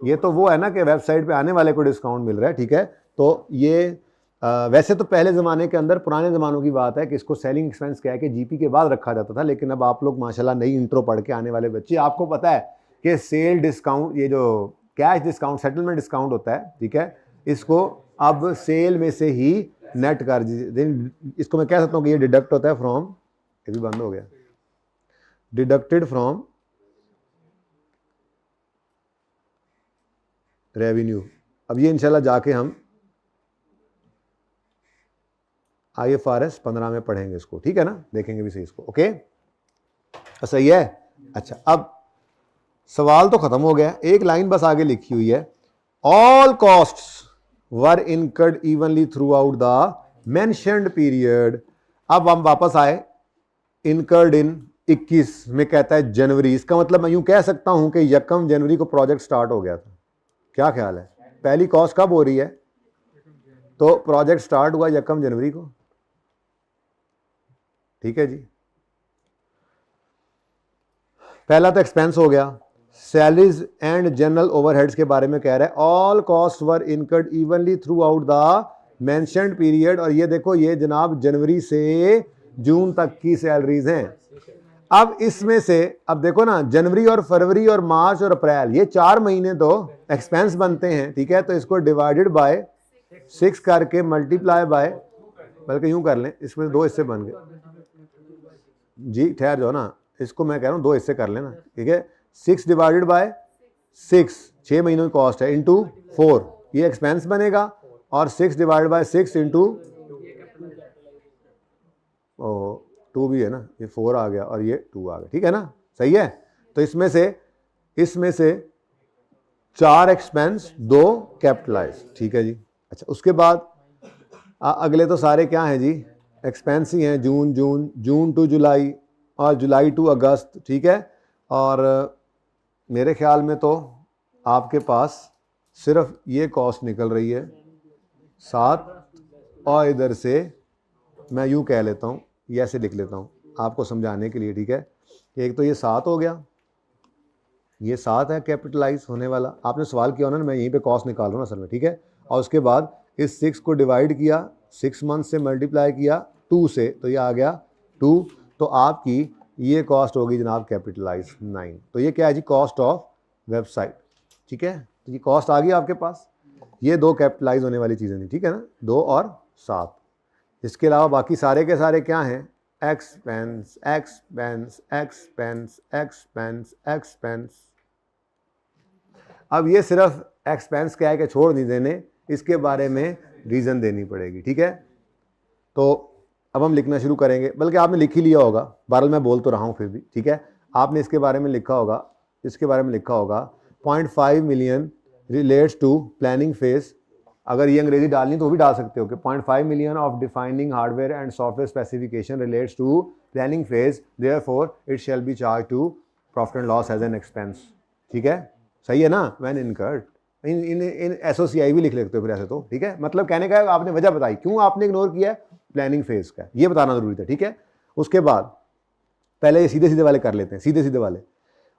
ये तो वो है ना कि वेबसाइट पे आने वाले को डिस्काउंट मिल रहा है, ठीक है। तो ये वैसे तो पहले ज़माने के अंदर, पुराने ज़मानों की बात है कि इसको सेलिंग एक्सपेंस कह के जीपी के बाद रखा जाता था, लेकिन अब आप लोग माशाल्लाह नई इंट्रो पढ़ के आने वाले बच्चे, आपको पता है कि सेल डिस्काउंट, ये जो कैश डिस्काउंट, सेटलमेंट डिस्काउंट होता है, ठीक है, इसको अब सेल में से ही नेट कर दीजिए, इसको मैं कह सकता हूँ कि ये डिडक्ट होता है फ्रॉम, ये भी बंद हो गया, डिडक्टेड फ्रॉम रेवेन्यू। अब ये इंशाल्लाह जाके हम IFRS 15 में पढ़ेंगे इसको, ठीक है ना, देखेंगे भी सही इसको, ओके सही है। अच्छा, अब सवाल तो खत्म हो गया, एक लाइन बस आगे लिखी हुई है, all costs were incurred evenly through out the mentioned period. अब हम वापस आए, इनकर्ड इन 21 में कहता है जनवरी, इसका मतलब मैं यूं कह सकता हूं कि 1 जनवरी को प्रोजेक्ट स्टार्ट हो गया था। क्या ख्याल है, पहली कॉस्ट कब हो रही है? तो प्रोजेक्ट स्टार्ट हुआ 1 जनवरी को, ठीक है जी। पहला तो एक्सपेंस हो गया। सैलरीज एंड जनरल ओवरहेड्स के बारे में कह रहा है, all cost were incurred evenly through out the mentioned period. और ये देखो, ये जनाब जनवरी से जून तक की सैलरीज हैं। अब इसमें से, अब देखो ना, जनवरी और फरवरी और मार्च और अप्रैल, ये 4 महीने तो एक्सपेंस बनते हैं, ठीक है। तो इसको डिवाइडेड बाय 6 करके मल्टीप्लाई बाय, बल्कि यूं कर लें, इसमें 2 हिस्से बन गए जी, ठहर जाओ ना, इसको मैं कह रहा हूँ 2 हिस्से कर लेना, ठीक है। 6 डिवाइडेड बाय 6, 6 महीनों की कॉस्ट है, इंटू 4, ये एक्सपेंस बनेगा। और 6 डिवाइडेड बाय 6 इंटू 2 भी है ना, ये 4 आ गया और ये 2 आ गया, ठीक है ना, सही है। तो इसमें से 4 एक्सपेंस, 2 कैपिटलाइज, ठीक है जी। अच्छा, उसके बाद अगले तो सारे क्या हैं जी, एक्सपेंस ही हैं, जून टू जुलाई और जुलाई टू अगस्त, ठीक है। और मेरे ख्याल में तो आपके पास सिर्फ ये कॉस्ट निकल रही है 7, और इधर से मैं यूं कह लेता हूं, ये ऐसे लिख लेता हूं आपको समझाने के लिए, ठीक है। एक तो ये 7 हो गया, ये 7 है कैपिटलाइज होने वाला, आपने सवाल किया ना, मैं यहीं पे कॉस्ट निकाल रहा हूँ असल में, ठीक है। और उसके बाद इस 6 को डिवाइड किया, 6 मंथ से मल्टीप्लाई किया 2 से, तो ये आ गया 2। तो आपकी ये कॉस्ट होगी जनाब कैपिटलाइज 9। तो ये क्या है जी, कॉस्ट ऑफ वेबसाइट, ठीक है। तो ये कॉस्ट आ गई आपके पास, ये 2 कैपिटलाइज होने वाली चीज़ें थी, ठीक है ना, 2 और 7। इसके अलावा बाकी सारे के सारे क्या हैं, expense expense expense expense expense. अब ये सिर्फ एक्सपेंस क्या है कि छोड़ नहीं देने, इसके बारे में रीज़न देनी पड़ेगी, ठीक है। तो अब हम लिखना शुरू करेंगे, बल्कि आपने लिख ही लिया होगा, बहरहाल मैं बोल तो रहा हूँ फिर भी, ठीक है। आपने इसके बारे में लिखा होगा, इसके बारे में लिखा होगा 0.5 million relates to planning phase. अगर ये अंग्रेजी डालनी तो वो भी डाल सकते हो कि 0.5 million of defining hardware and software specification relates to planning phase, therefore it shall be charge to profit and loss as an expense, ठीक है, सही है ना। व्हेन इनकर्ड, इन SOCI भी लिख लेते हो फिर ऐसे तो, ठीक है। मतलब कहने का आपने वजह बताई क्यों आपने इग्नोर किया है, प्लानिंग फेज का, ये बताना जरूरी था, ठीक है। उसके बाद पहले ये सीधे सीधे वाले कर लेते हैं, सीधे सीधे वाले।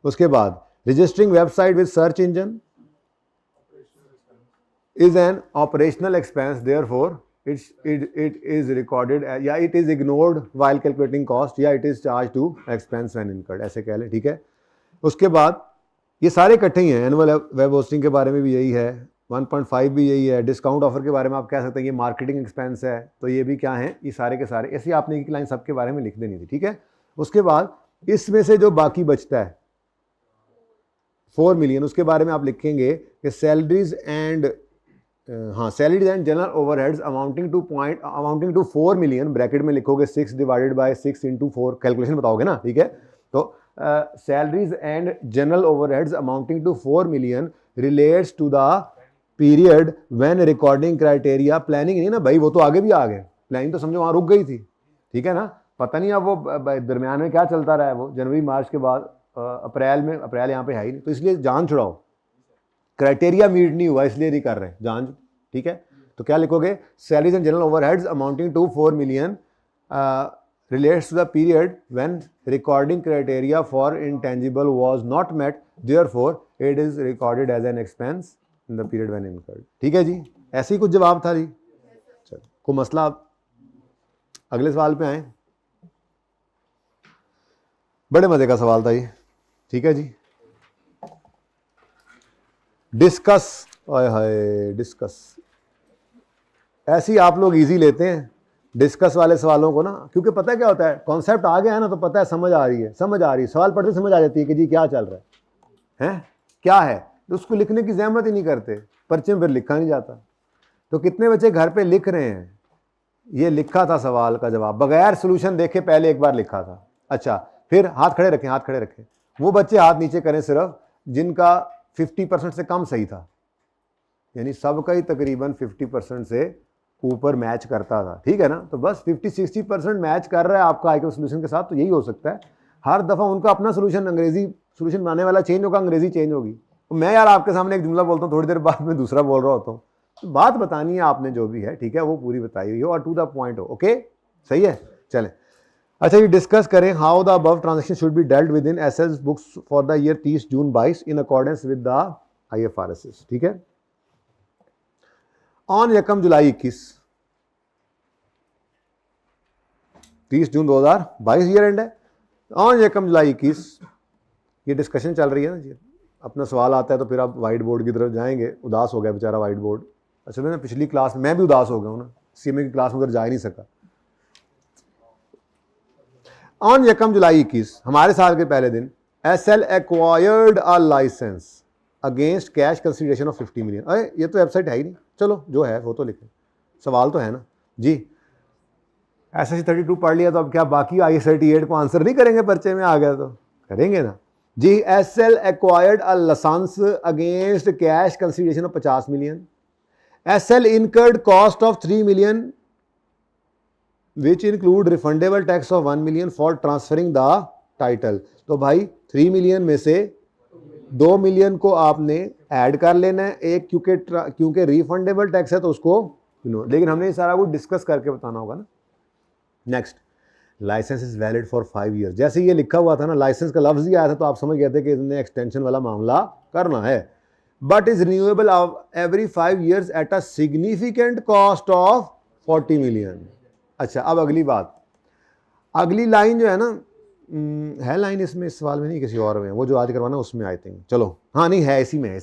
उसके बाद registering website with search engine is an operational expense, therefore it is recorded, या it is ignored while calculating cost, या it is charged to expense when incurred, ऐसे कह लें, ठीक है। उसके बाद ये सारे इकट्ठे ही हैं, एनुअल वेब होस्टिंग के बारे में भी यही है, 1.5 भी यही है, डिस्काउंट ऑफर के बारे में आप कह सकते हैं ये मार्केटिंग एक्सपेंस है, तो ये भी क्या है, ये सारे के सारे, ऐसे आपने एक लाइन सबके बारे में लिख देनी थी, ठीक है। उसके बाद इसमें से जो बाकी बचता है 4 मिलियन, उसके बारे में आप लिखेंगे कि salaries and salaries and general overheads amounting to 4 million, bracket में लिखोगे 6 डिवाइडेड बाय 6 इंटू 4, कैलकुलेशन बताओगे ना, ठीक है। तो salaries and general overheads amounting to 4 million relates to the period when recording criteria, planning नहीं ना भाई, वो तो आगे भी आ गए, प्लानिंग तो समझो वहाँ रुक गई थी, ठीक है ना। पता नहीं अब वो दरमियान में क्या चलता रहा है, वो जनवरी मार्च के बाद अप्रैल यहाँ पे है ही नहीं, तो इसलिए जान छुड़ाओ, क्राइटेरिया मीट नहीं हुआ इसलिए नहीं कर रहे जान, ठीक है। तो क्या लिखोगे, salaries and general overheads amounting to 4 million relates to the period when recording criteria for intangible was not met, therefore it is recorded as an expense in the period when incurred। ठीक है जी, ऐसे ही कुछ जवाब था जी। चलो कोई मसला, आप अगले सवाल पे आए। बड़े मजे का सवाल था ये। ठीक है जी, डिस्कस, आय हाय डिस्कस, ऐसे ही आप लोग इजी लेते हैं डिस्कस वाले सवालों को ना, क्योंकि पता है क्या होता है, कॉन्सेप्ट आ गया है ना तो पता है, समझ आ रही है, सवाल पढ़ते समझ आ जाती है कि जी क्या चल रहा है क्या है, तो उसको लिखने की जहमत ही नहीं करते, पर्चे में फिर लिखा नहीं जाता। तो कितने बच्चे घर पे लिख रहे हैं, ये लिखा था सवाल का जवाब बगैर सोल्यूशन देखे, पहले एक बार लिखा था। अच्छा फिर हाथ खड़े रखें, हाथ खड़े रखें, वो बच्चे हाथ नीचे करें सिर्फ जिनका 50% से कम सही था, यानी सबका ही तकरीबन 50% से ऊपर मैच करता था। ठीक है ना, तो बस 50-60% मैच कर रहा है आपका आईक्यू सोल्यूशन के साथ, तो यही हो सकता है। हर दफ़ा उनका अपना सोल्यूशन, अंग्रेजी सोल्यूशन बनाने वाला चेंज होगा, अंग्रेजी चेंज होगी। तो मैं यार आपके सामने एक जुमला बोलता हूँ, थोड़ी देर बाद में दूसरा बोल रहा होता हूँ, तो बात बतानी है आपने जो भी है, ठीक है, वो पूरी बताई हुई हो और टू द पॉइंट हो। ओके सही है, चलें। अच्छा ये डिस्कस करें, how the above transaction should be dealt with in SS books for the year 30 June 22 in accordance with the IFRS। ठीक है, ऑन यकम जुलाई 21, 30 जून 2022 ईयर एंड है, ऑन यकम जुलाई 21 ये डिस्कशन चल रही है ना जी। अपना सवाल आता है तो फिर आप वाइट बोर्ड की तरफ जाएंगे। उदास हो गया बेचारा वाइट बोर्ड, असल में पिछली क्लास में मैं भी उदास हो गया हूँ ना, CMA की क्लास में उधर जा ही नहीं सका। ऑन यकम जुलाई 21 हमारे साल के पहले दिन, SL acquired a licence against cash consideration of 50 million। अरे ये तो वेबसाइट है ही नहीं, चलो जो है वो तो लिखें, सवाल तो है ना जी। SSC 32 पढ़ लिया तो अब क्या बाकी IAS 38 को आंसर नहीं करेंगे, पर्चे में आ गया तो करेंगे ना जी। SL acquired a licence against cash consideration of 50 million। SL incurred cost of 3 million which include refundable tax of 1 million for transferring the title। तो भाई 3 million में से 2 million को आपने ऐड कर लेना है, एक क्योंकि रिफंडेबल टैक्स है तो उसको लेकिन हमने ये सारा कुछ डिस्कस करके बताना होगा ना। Next, licence is valid for 5 years। जैसे ये लिखा हुआ था ना, लाइसेंस का लफ्ज ही आया था तो आप समझ गए थे कि इसने एक्सटेंशन वाला मामला करना है। But is renewable every 5 years at a significant cost of 40 million। अच्छा अब अगली बात, अगली लाइन जो है ना, है लाइन इसमें, इस सवाल में नहीं किसी और में, वो जो आज करवाना उसमें आई थिंक, चलो हाँ नहीं है इसी में,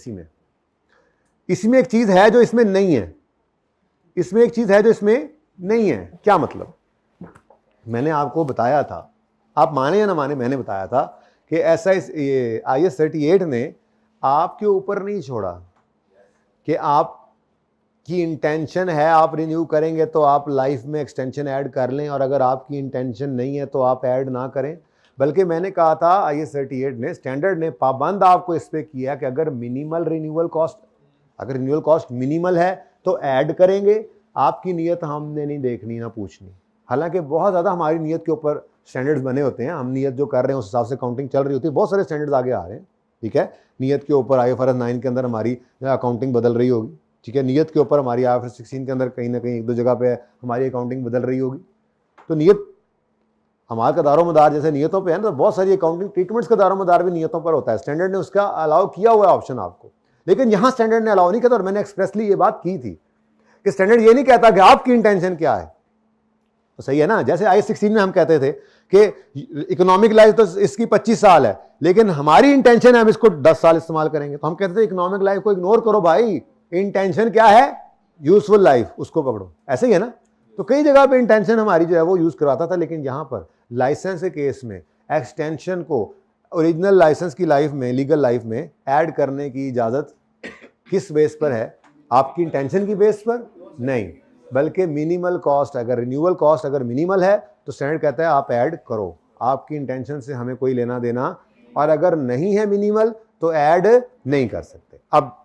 इसमें एक चीज है जो इसमें नहीं है, इसमें एक चीज है जो इसमें नहीं है। क्या मतलब, मैंने आपको बताया था, आप माने या ना माने, मैंने बताया था कि ऐसा ये IAS 38 ने आपके ऊपर नहीं छोड़ा कि आपकी इंटेंशन है आप रिन्यू करेंगे तो आप लाइफ में एक्सटेंशन ऐड कर लें, और अगर आपकी इंटेंशन नहीं है तो आप ऐड ना करें। बल्कि मैंने कहा था IAS 38 ने, स्टैंडर्ड ने पाबंद आपको इस पर किया कि अगर मिनिमल रिन्यूअल कॉस्ट, अगर रिन्यूअल कॉस्ट मिनिमल है तो ऐड करेंगे, आपकी नीयत हमने नहीं देखनी ना पूछनी। हालांकि बहुत ज़्यादा हमारी नीयत के ऊपर स्टैंडर्ड्स बने होते हैं, हम नीयत जो कर रहे हैं उस हिसाब से काउंटिंग चल रही होती है, बहुत सारे स्टैंडर्ड्स आगे आ रहे हैं। ठीक है, नीयत के ऊपर IFRS 9 के अंदर हमारी अकाउंटिंग बदल रही होगी। ठीक है, नीयत के ऊपर हमारी IFRS 16 के अंदर कहीं ना कहीं एक दो जगह पे हमारी अकाउंटिंग बदल रही होगी। तो नीयत हमारा का दारोमदार जैसे नीयतों पे है ना, तो बहुत सारी अकाउंटिंग ट्रीटमेंट्स का दारोमदार भी नीयतों पर होता है। स्टैंडर्ड ने उसका अलाउ किया हुआ है ऑप्शन आपको, लेकिन यहाँ स्टैंडर्ड ने अलाउ नहीं किया। और मैंने एक्सप्रेसली ये बात की थी कि स्टैंडर्ड ये नहीं कहता कि आपकी इंटेंशन क्या है, तो सही है ना। जैसे IAS 16 में हम कहते थे कि इकोनॉमिक लाइफ तो इसकी 25 साल है, लेकिन हमारी इंटेंशन है हम इसको 10 साल इस्तेमाल करेंगे, तो हम कहते थे इकोनॉमिक लाइफ को इग्नोर करो भाई, इंटेंशन क्या है, यूजफुल लाइफ, उसको पकड़ो। ऐसे ही है ना। तो कई जगह पे इंटेंशन हमारी जो है वो यूज करवाता था, लेकिन यहां पर लाइसेंस के केस में एक्सटेंशन को ओरिजिनल लाइसेंस की लाइफ में, लीगल लाइफ में ऐड करने की इजाजत किस बेस पर है, आपकी इंटेंशन की बेस पर नहीं, बल्कि मिनिमल कॉस्ट, अगर रिन्यूअल कॉस्ट अगर मिनिमल है तो स्टैंडर्ड कहता है आप ऐड करो, आपकी इंटेंशन से हमें कोई लेना देना, और अगर नहीं है मिनिमल तो ऐड नहीं कर सकते। अब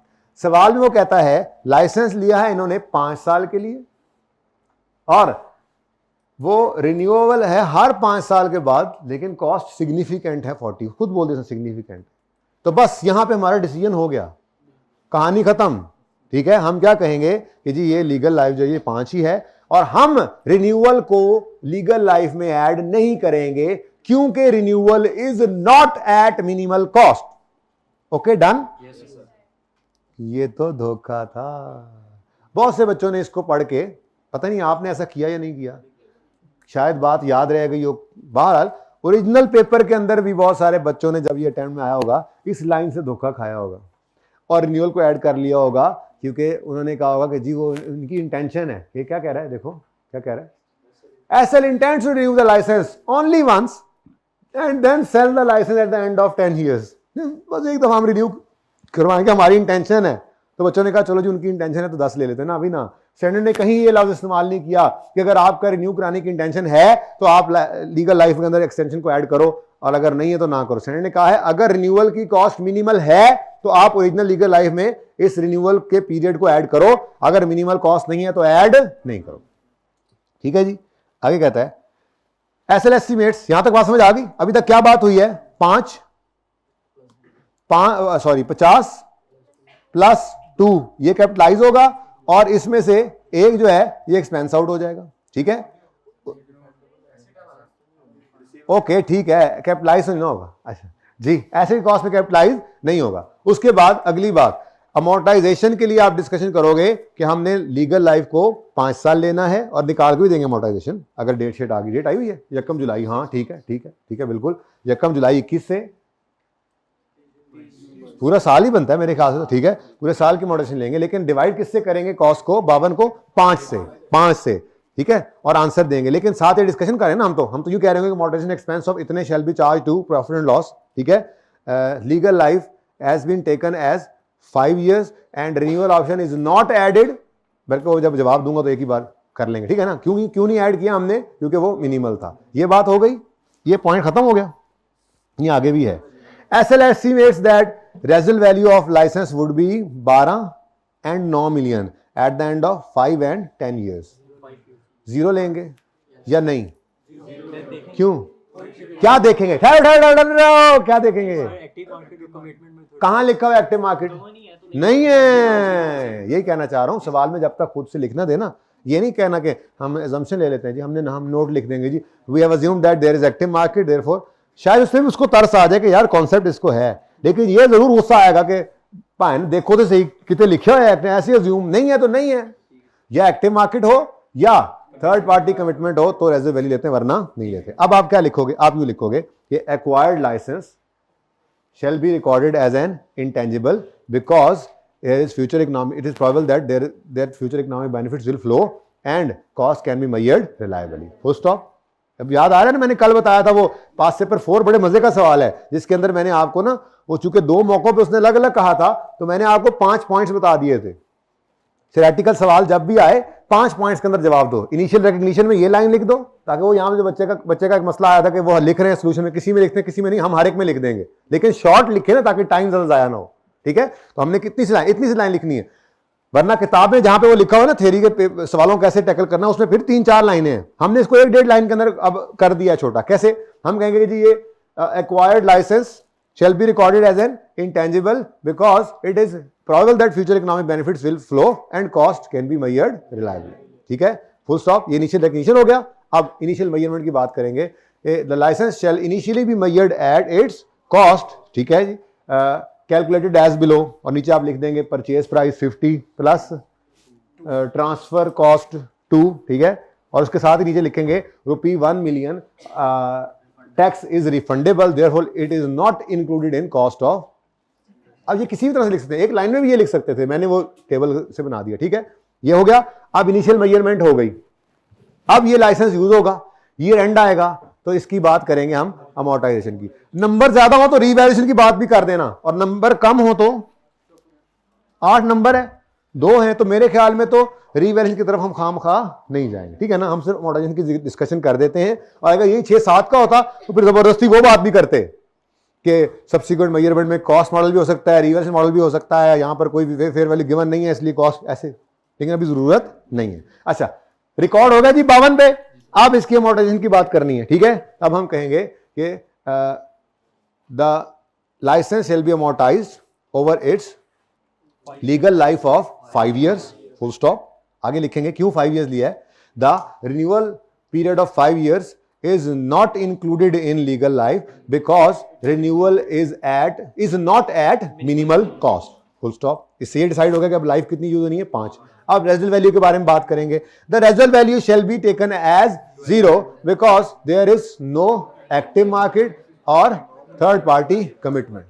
सवाल में वो कहता है लाइसेंस लिया है इन्होंने 5 साल के लिए और वो रिन्यूएबल है हर 5 साल के बाद, लेकिन कॉस्ट सिग्निफिकेंट है 40, खुद बोल देते सिग्निफिकेंट। तो बस यहां पे हमारा डिसीजन हो गया, कहानी खत्म। ठीक है, हम क्या कहेंगे कि जी ये लीगल लाइफ जो ये 5 ही है और हम रिन्यूअल को लीगल लाइफ में ऐड नहीं करेंगे क्योंकि renewal is not at minimal cost. Okay done. ये तो धोखा था। बहुत से बच्चों ने इसको पढ़ के, पता नहीं आपने ऐसा किया या नहीं किया, शायद बात याद रह गई हो। बहरहाल ओरिजिनल पेपर के अंदर भी बहुत सारे बच्चों ने जब ये अटेम्प्ट में आया होगा इस लाइन से धोखा खाया होगा और रिन्यूअल को ऐड कर लिया होगा क्योंकि उन्होंने कहा होगा कि जी वो उनकी इंटेंशन है। ये क्या कह रहा है, देखो क्या कह रहा है, SL intends to renew the licence only once and then sell the licence at the end of 10 years। बस एक दफा हम रिन्यू करवाएंगे, हमारी इंटेंशन है। तो बच्चों ने कहा चलो जी उनकी इंटेंशन है तो 10 ले लेते हैं ना। अभी ना स्टैंडर्ड ने कहीं ये लफ्ज इस्तेमाल नहीं किया कि अगर आपका रिन्यू कराने की इंटेंशन है तो आप लीगल लाइफ के अंदर एक्सटेंशन को ऐड करो और अगर नहीं है तो ना करो। स्टैंडर्ड ने कहा है अगर रिन्यूअल की कॉस्ट मिनिमल है तो आप ओरिजिनल लीगल लाइफ में इस रिन्यूअल के पीरियड को ऐड करो, अगर मिनिमल कॉस्ट नहीं है तो ऐड नहीं करो। ठीक है जी। आगे कहता है एसएल एस्टिमेट्स। यहां तक बात समझ आ गई? अभी तक क्या बात हुई है? 50 प्लस 2 ये कैपिटलाइज होगा और इसमें से एक जो है ये एक्सपेंस आउट हो जाएगा। ठीक है, ओके ठीक है, कैपिटलाइज नहीं होगा। अच्छा जी, ऐसे कॉस्ट में कैपिटलाइज नहीं होगा। उसके बाद अगली बात अमोर्टाइजेशन के लिए आप डिस्कशन करोगे कि हमने लीगल लाइफ को 5 साल लेना है और निकाल के भी देंगे अमोर्टाइजेशन। अगर डेट शीट आ गई, डेट आई हुई है 1 जुलाई, हाँ ठीक है ठीक है ठीक है बिल्कुल 1 जुलाई 21 से पूरा साल ही बनता है मेरे ख्याल से, तो ठीक है पूरे साल की अमोर्टाइजेशन लेंगे। लेकिन डिवाइड किससे करेंगे कॉस्ट को? 52 को 5 से ठीक है, और आंसर देंगे। लेकिन साथ ही डिस्कशन करें ना, हम तो यूं कह रहे हैं कि अमोर्टाइजेशन एक्सपेंस ऑफ इतने shall be charge to profit and loss. ठीक है, legal life has been taken as 5 years and renewal option is not added. बल्कि वो जब जवाब दूंगा तो एक ही बार कर लेंगे। ठीक है ना, क्यों नहीं ऐड किया हमने? क्योंकि वो मिनिमल था। ये बात हो गई, ये पॉइंट खत्म हो गया। ये आगे भी है। SL estimates that residual value of licence would be 12 and 9 million at the end of 5 and 10 years। 0 लेंगे या नहीं? क्यों? क्या देखेंगे? क्या देखेंगे? कहां लिखा हुआ एक्टिव मार्केट? नहीं है। यही कहना चाह रहा हूं, सवाल में जब तक खुद से लिखना देना, ये नहीं कहना कि हम assumption ले लेते हैं जी, हम नोट लिख देंगे जी we have assumed that there is active market therefore. शायद उसमें भी उसको तरस आ जाए कि यार कॉन्सेप्ट इसको है, लेकिन ये जरूर गुस्सा आएगा कि भाई देखो तो सही कितने लिखे हुए हैं, ऐसे अज्यूम नहीं है तो नहीं है। या एक्टिव मार्केट हो या थर्ड पार्टी कमिटमेंट हो तो रेजिडुअल वैल्यू लेते हैं, वरना नहीं लेते। अब आप क्या लिखोगे? आप यूं लिखोगे कि acquired licence shall be recorded as an intangible because there is future economic, it is probable that future economic benefits will flow and cost can be measured reliably. Full stop. अब याद आ रहा है ना, मैंने कल बताया था वो पास पेपर 4 बड़े मजे का सवाल है जिसके अंदर मैंने आपको ना वो चूंकि 2 मौकों पे उसने अलग अलग कहा था तो मैंने आपको 5 पॉइंट्स बता दिए थे। थ्योरेटिकल सवाल जब भी आए 5 पॉइंट्स के अंदर जवाब दो। इनिशियल रिकग्निशन में ये लाइन लिख दो ताकि वो यहाँ में जो बच्चे का एक मसला आया था कि वो लिख रहे हैं सोल्यूशन में, किसी में लिखते हैं किसी में नहीं, हम हर एक में लिख देंगे, लेकिन शॉर्ट लिखे ना ताकि टाइम ज्यादा जाया ना हो। ठीक है, तो हमने कितनी सी लाइन, इतनी सी लाइन लिखनी है, वरना किताब में जहां पे वो लिखा हो ना थ्योरी के सवालों कैसे टैकल करना उसमें फिर 3-4 लाइनें हैं। हमने इसको 1-1.5 लाइन के अंदर अब कर दिया छोटा। कैसे? हम कहेंगे जी ये acquired licence shall be recorded as an intangible because it is probable that future economic benefits will flow and cost can be measured reliably. ठीक है, full stop। ये इनिशियल रिकग्निशन हो गया। अब इनिशियल मेजरमेंट की बात करेंगे। The licence shall initially be measured at its cost। ठीक है जी, कैलकुलेटेड एज बिलो, और नीचे आप लिख देंगे purchase price 50 plus transfer cost 2। ठीक है, और उसके साथ ही नीचे लिखेंगे ₹1 million tax is refundable therefore it is not included in cost of. अब ये किसी भी तरह से लिख सकते हैं, एक लाइन में भी ये लिख सकते थे, मैंने वो टेबल से बना दिया। ठीक है, ये हो गया। अब इनिशियल मेजरमेंट हो गई। अब ये लाइसेंस यूज होगा, ये एंड आएगा तो इसकी बात करेंगे हम अमोर्टाइजेशन की। नंबर ज्यादा हो तो रीवैल्यूएशन की बात भी कर देना, और नंबर कम हो तो 8 नंबर है 2 है तो मेरे ख्याल में तो रीवैल्यूएशन की तरफ हम खामखा नहीं जाएंगे। ठीक है ना, हम सिर्फ अमोर्टाइजेशन की डिस्कशन कर देते हैं। और अगर ये 6-7 का होता तो फिर जबरदस्ती वो बात भी करते कि सब्सिक्वेंट मेजरमेंट में कॉस्ट मॉडल भी हो सकता है, रीवैल्यूएशन मॉडल भी हो सकता है, यहां पर कोई फेयर वैल्यू गिवन नहीं है इसलिए कॉस्ट ऐसे, लेकिन अभी जरूरत नहीं है। अच्छा, रिकॉर्ड हो गया जी 52 पे। अब इसकी अमोर्टाइजेशन की बात करनी है। ठीक है, अब हम कहेंगे कि the licence shall be amortised over its legal life of 5 years, full stop. आगे लिखेंगे क्यों 5 years लिया है. The renewal period of 5 years is not included in legal life because renewal is not at minimal cost. Full stop. इससे ये decide हो गया कि अब लाइफ कितनी यूज होनी है 5. अब रेजिडुअल वैल्यू के बारे में बात करेंगे. The residual value shall be taken as 0 because there is no active market और third party commitment.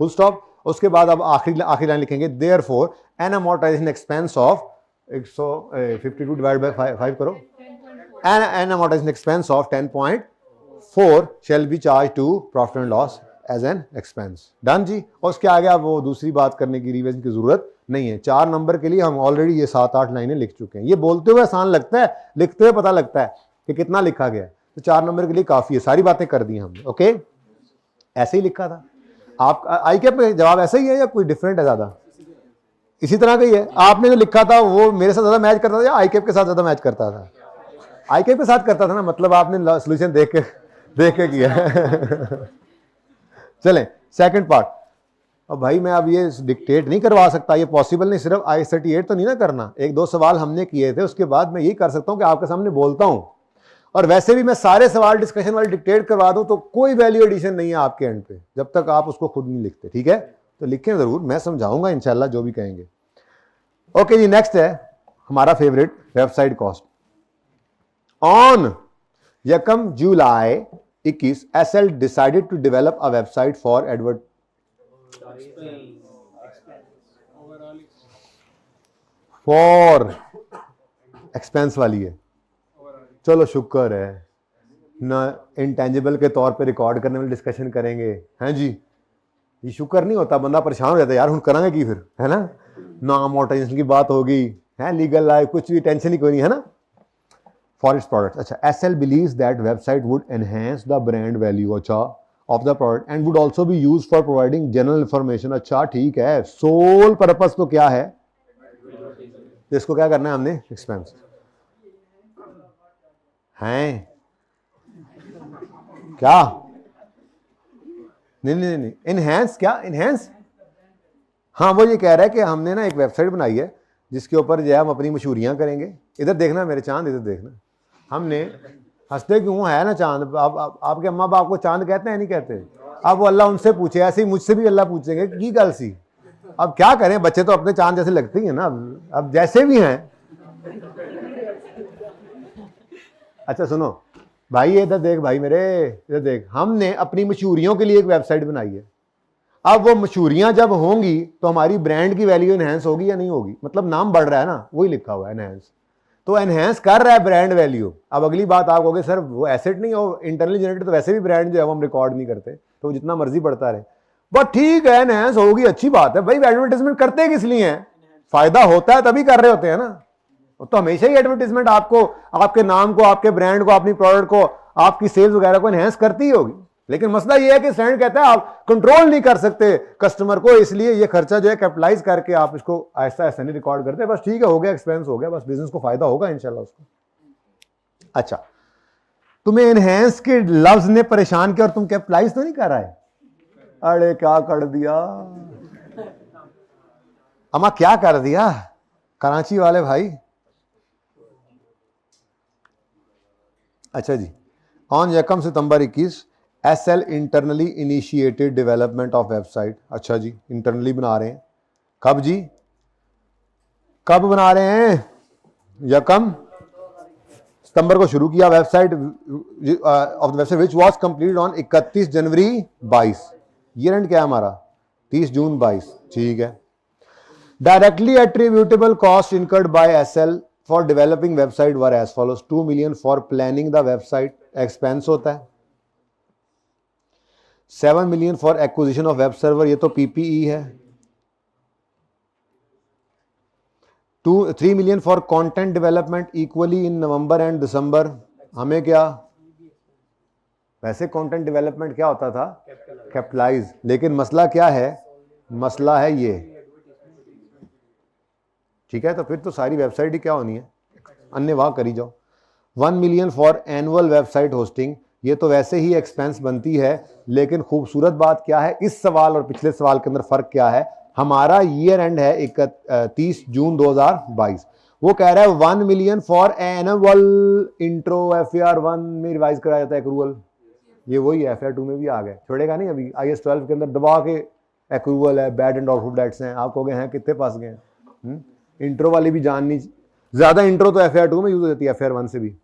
Full stop. उसके बाद अब आखिरी लाइन लिखेंगे therefore an amortisation expense of 152 divide by 5 करो. An amortisation expense of 10.4 shall be charge to profit and loss as an expense. Done जी. और उसके आगे अब वो दूसरी बात करने की रिवीजन की जरूरत नहीं है. 4 नंबर के लिए हम ऑलरेडी ये 7-8 लाइनें लिख चुके हैं. ये बोलते हुए आसान लगता है, लिखते हुए पता लगता है कि कितना लिखा गया. तो 4 नंबर के लिए काफी है. सारी बातें कर दी हमने. ओके, ऐसे ही लिखा था. आप आई कैप में जवाब ऐसा ही है या कोई डिफरेंट है? ज्यादा इसी तरह का ही है. आपने जो लिखा था वो मेरे साथ ज्यादा मैच करता था या आई कैप के साथ ज्यादा मैच करता था? आई कैप के साथ करता था ना, मतलब आपने सोल्यूशन देख के किया. चलें सेकंड पार्ट. अब भाई मैं अब ये डिक्टेट नहीं करवा सकता, ये पॉसिबल नहीं. सिर्फ I38 तो नहीं ना करना. 1-2 सवाल हमने किए थे, उसके बाद मैं यही कर सकता हूं कि आपके सामने बोलता हूं. और वैसे भी मैं सारे सवाल डिस्कशन वाले डिक्टेट करवा दूं तो कोई वैल्यू एडिशन नहीं है आपके एंड पे, जब तक आप उसको खुद नहीं लिखते. ठीक है, तो लिखें जरूर, मैं समझाऊंगा इंशाल्लाह जो भी कहेंगे. ओके जी, नेक्स्ट है हमारा फेवरेट, वेबसाइट कॉस्ट. ऑन यकम जुलाई 21 SL decided to develop a website for expense वाली है. चलो शुक्र है ना, इंटेंजिबल के तौर पे रिकॉर्ड करने वाली डिस्कशन करेंगे. हैं जी, ये शुक्र नहीं होता, बंदा परेशान हो जाता है यार, हम करांगे की फिर, है ना. नाम अमोर्टाइजेशन की बात होगी, है लीगल लाइफ, कुछ भी टेंशन ही कोई नहीं, है ना. For its products. अच्छा, SL believes that website would enhance the brand value अच्छा of the product and would also be used for providing general information. अच्छा ठीक है, sole purpose तो क्या है, तो इसको क्या करना है हमने, एक्सपेंस हैं क्या? नहीं, इनहेंस क्या, इनहेंस. हाँ, वो ये कह रहा है कि हमने ना एक वेबसाइट बनाई है जिसके ऊपर जो है हम अपनी मशहूरियां करेंगे. इधर देखना मेरे चांद, इधर देखना. हमने हंसते क्यों, है ना चांद. अब आपके अम्मा बाप को चांद कहते हैं नहीं कहते? अब वो अल्लाह उनसे पूछे, ऐसे ही मुझसे भी अल्लाह पूछेंगे की गल सी. अब क्या करें, बच्चे तो अपने चांद जैसे लगते ही है ना, अब जैसे भी हैं. अच्छा सुनो भाई, इधर देख भाई मेरे, इधर देख. हमने अपनी मशहूरियों के लिए एक वेबसाइट बनाई है. अब वो मशहूरियां जब होंगी तो हमारी ब्रांड की वैल्यू एनहेंस होगी या नहीं होगी? मतलब नाम बढ़ रहा है ना, वही लिखा हुआ है एनहेंस, तो एनहेंस कर रहा है ब्रांड वैल्यू. अब अगली बात आप कहोगे सर वो एसेट नहीं हो, इंटरनली जनरेटेड, तो वैसे भी ब्रांड जो है वो हम रिकॉर्ड नहीं करते, तो जितना मर्जी बढ़ता रहे. बट ठीक है, एनहेंस होगी, अच्छी बात है भाई. एडवर्टाइजमेंट करते किस लिए हैं? फायदा होता है तभी कर रहे होते हैं ना. तो हमेशा ही एडवर्टाइजमेंट आपको, आपके नाम को, आपके ब्रांड को, अपनी प्रोडक्ट को, आपकी सेल्स वगैरह को एनहेंस करती ही होगी. लेकिन मसला ये है कि स्टैंडर्ड कहता है आप कंट्रोल नहीं कर सकते कस्टमर को, इसलिए ये खर्चा जो है कैपिटलाइज करके आप इसको ऐसा ऐसा नहीं रिकॉर्ड करते. बस ठीक है, हो गया, एक्सपेंस हो गया, बस बिजनेस को फायदा होगा इंशाल्लाह उसको. अच्छा, तुम्हें एनहेंस के लफ्ज ने परेशान किया और तुम कैपिटलाइज तो नहीं कर रहा है? अरे क्या कर दिया अम्मा, क्या कर दिया कराची वाले भाई. अच्छा जी, ऑन यकम सितंबर 21 SL internally initiated development of website. अच्छा जी, इंटरनली बना रहे हैं. कब जी, कब बना रहे हैं? यकम सितंबर को शुरू किया. Website of the website which was completed on 31 January 22. Year end क्या है हमारा? 30 जून 22. ठीक है. Directly attributable cost incurred by SL for developing website were as follows. 2 million for planning the website, expense होता है. 7 million for acquisition of web server, ये तो PPE है. 3 million for content development equally in November and December. हमें क्या, वैसे content development क्या होता था, कैपिटलाइज. लेकिन मसला क्या है, मसला है ये. ठीक है, तो फिर तो सारी वेबसाइट ही क्या होनी है, अन्य वाह करी जाओ. 1 million for annual website hosting, ये तो वैसे ही एक्सपेंस बनती है. लेकिन खूबसूरत बात क्या है, इस सवाल और पिछले सवाल के अंदर फर्क क्या है, हमारा ईयर एंड है 31 जून 2022। वो कह रहा है 1 million for annual intro FAR 1 में रिवाइज कराया जाता है एक्रूवल। ये वही है, FAR 2 में भी आ गए, छोड़ेगा नहीं अभी। IAS 12 के अंदर दबा के एक्रूवल है, बैड एंड डाउटफुल डेट्स हैं। आप कहोगे हैं कितने पास गए हैं। इंट्रो वाली भी जाननी, ज्यादा इंट्रो तो FAR 2 में यूज हो जाती है, FAR 1 से भी।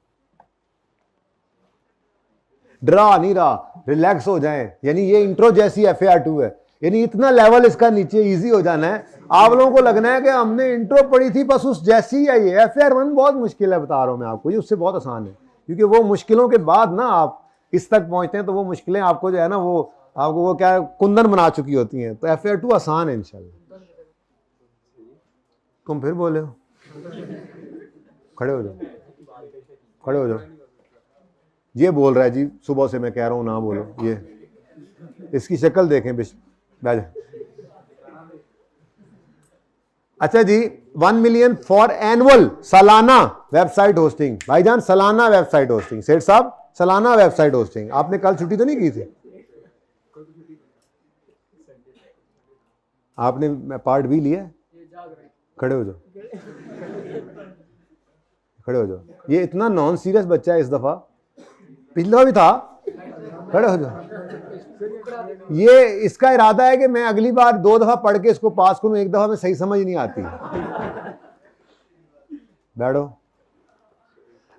डरा नहीं रहा, रिलैक्स हो जाएं। यानी ये इंट्रो जैसी FAR 2 है, यानी इतना लेवल इसका नीचे इजी हो जाना है। आप लोगों को लगना है कि हमने इंट्रो पढ़ी थी बस उस जैसी है। ये FAR 1 बहुत मुश्किल है, बता रहा हूं मैं आपको, ये उससे बहुत आसान है। क्योंकि वो मुश्किलों के बाद ना आप इस तक पहुंचते हैं तो वो मुश्किलें आपको जो है ना वो आपको वो क्या कुंदन बना चुकी होती हैं। तो FAR 2 आसान है इंशाल्लाह। तुम फिर बोले हो, खड़े हो जाओ, खड़े हो जाओ। ये बोल रहा है जी, सुबह से मैं कह रहा हूं ना बोलो। ये इसकी शक्ल देखें बैठ। अच्छा जी, 1 मिलियन फॉर एनुअल, सालाना वेबसाइट होस्टिंग। भाईजान सालाना वेबसाइट होस्टिंग, सेठ साहब सालाना वेबसाइट होस्टिंग। आपने कल छुट्टी तो नहीं की थी? आपने पार्ट भी लिया? खड़े हो जाओ, खड़े हो जाओ। ये इतना नॉन सीरियस बच्चा है इस दफा, पिछला भी था। खड़े हो जाओ। ये इसका इरादा है कि मैं अगली बार 2 दफा पढ़ के इसको पास करूं, 1 दफा में सही समझ नहीं आती। बैठो।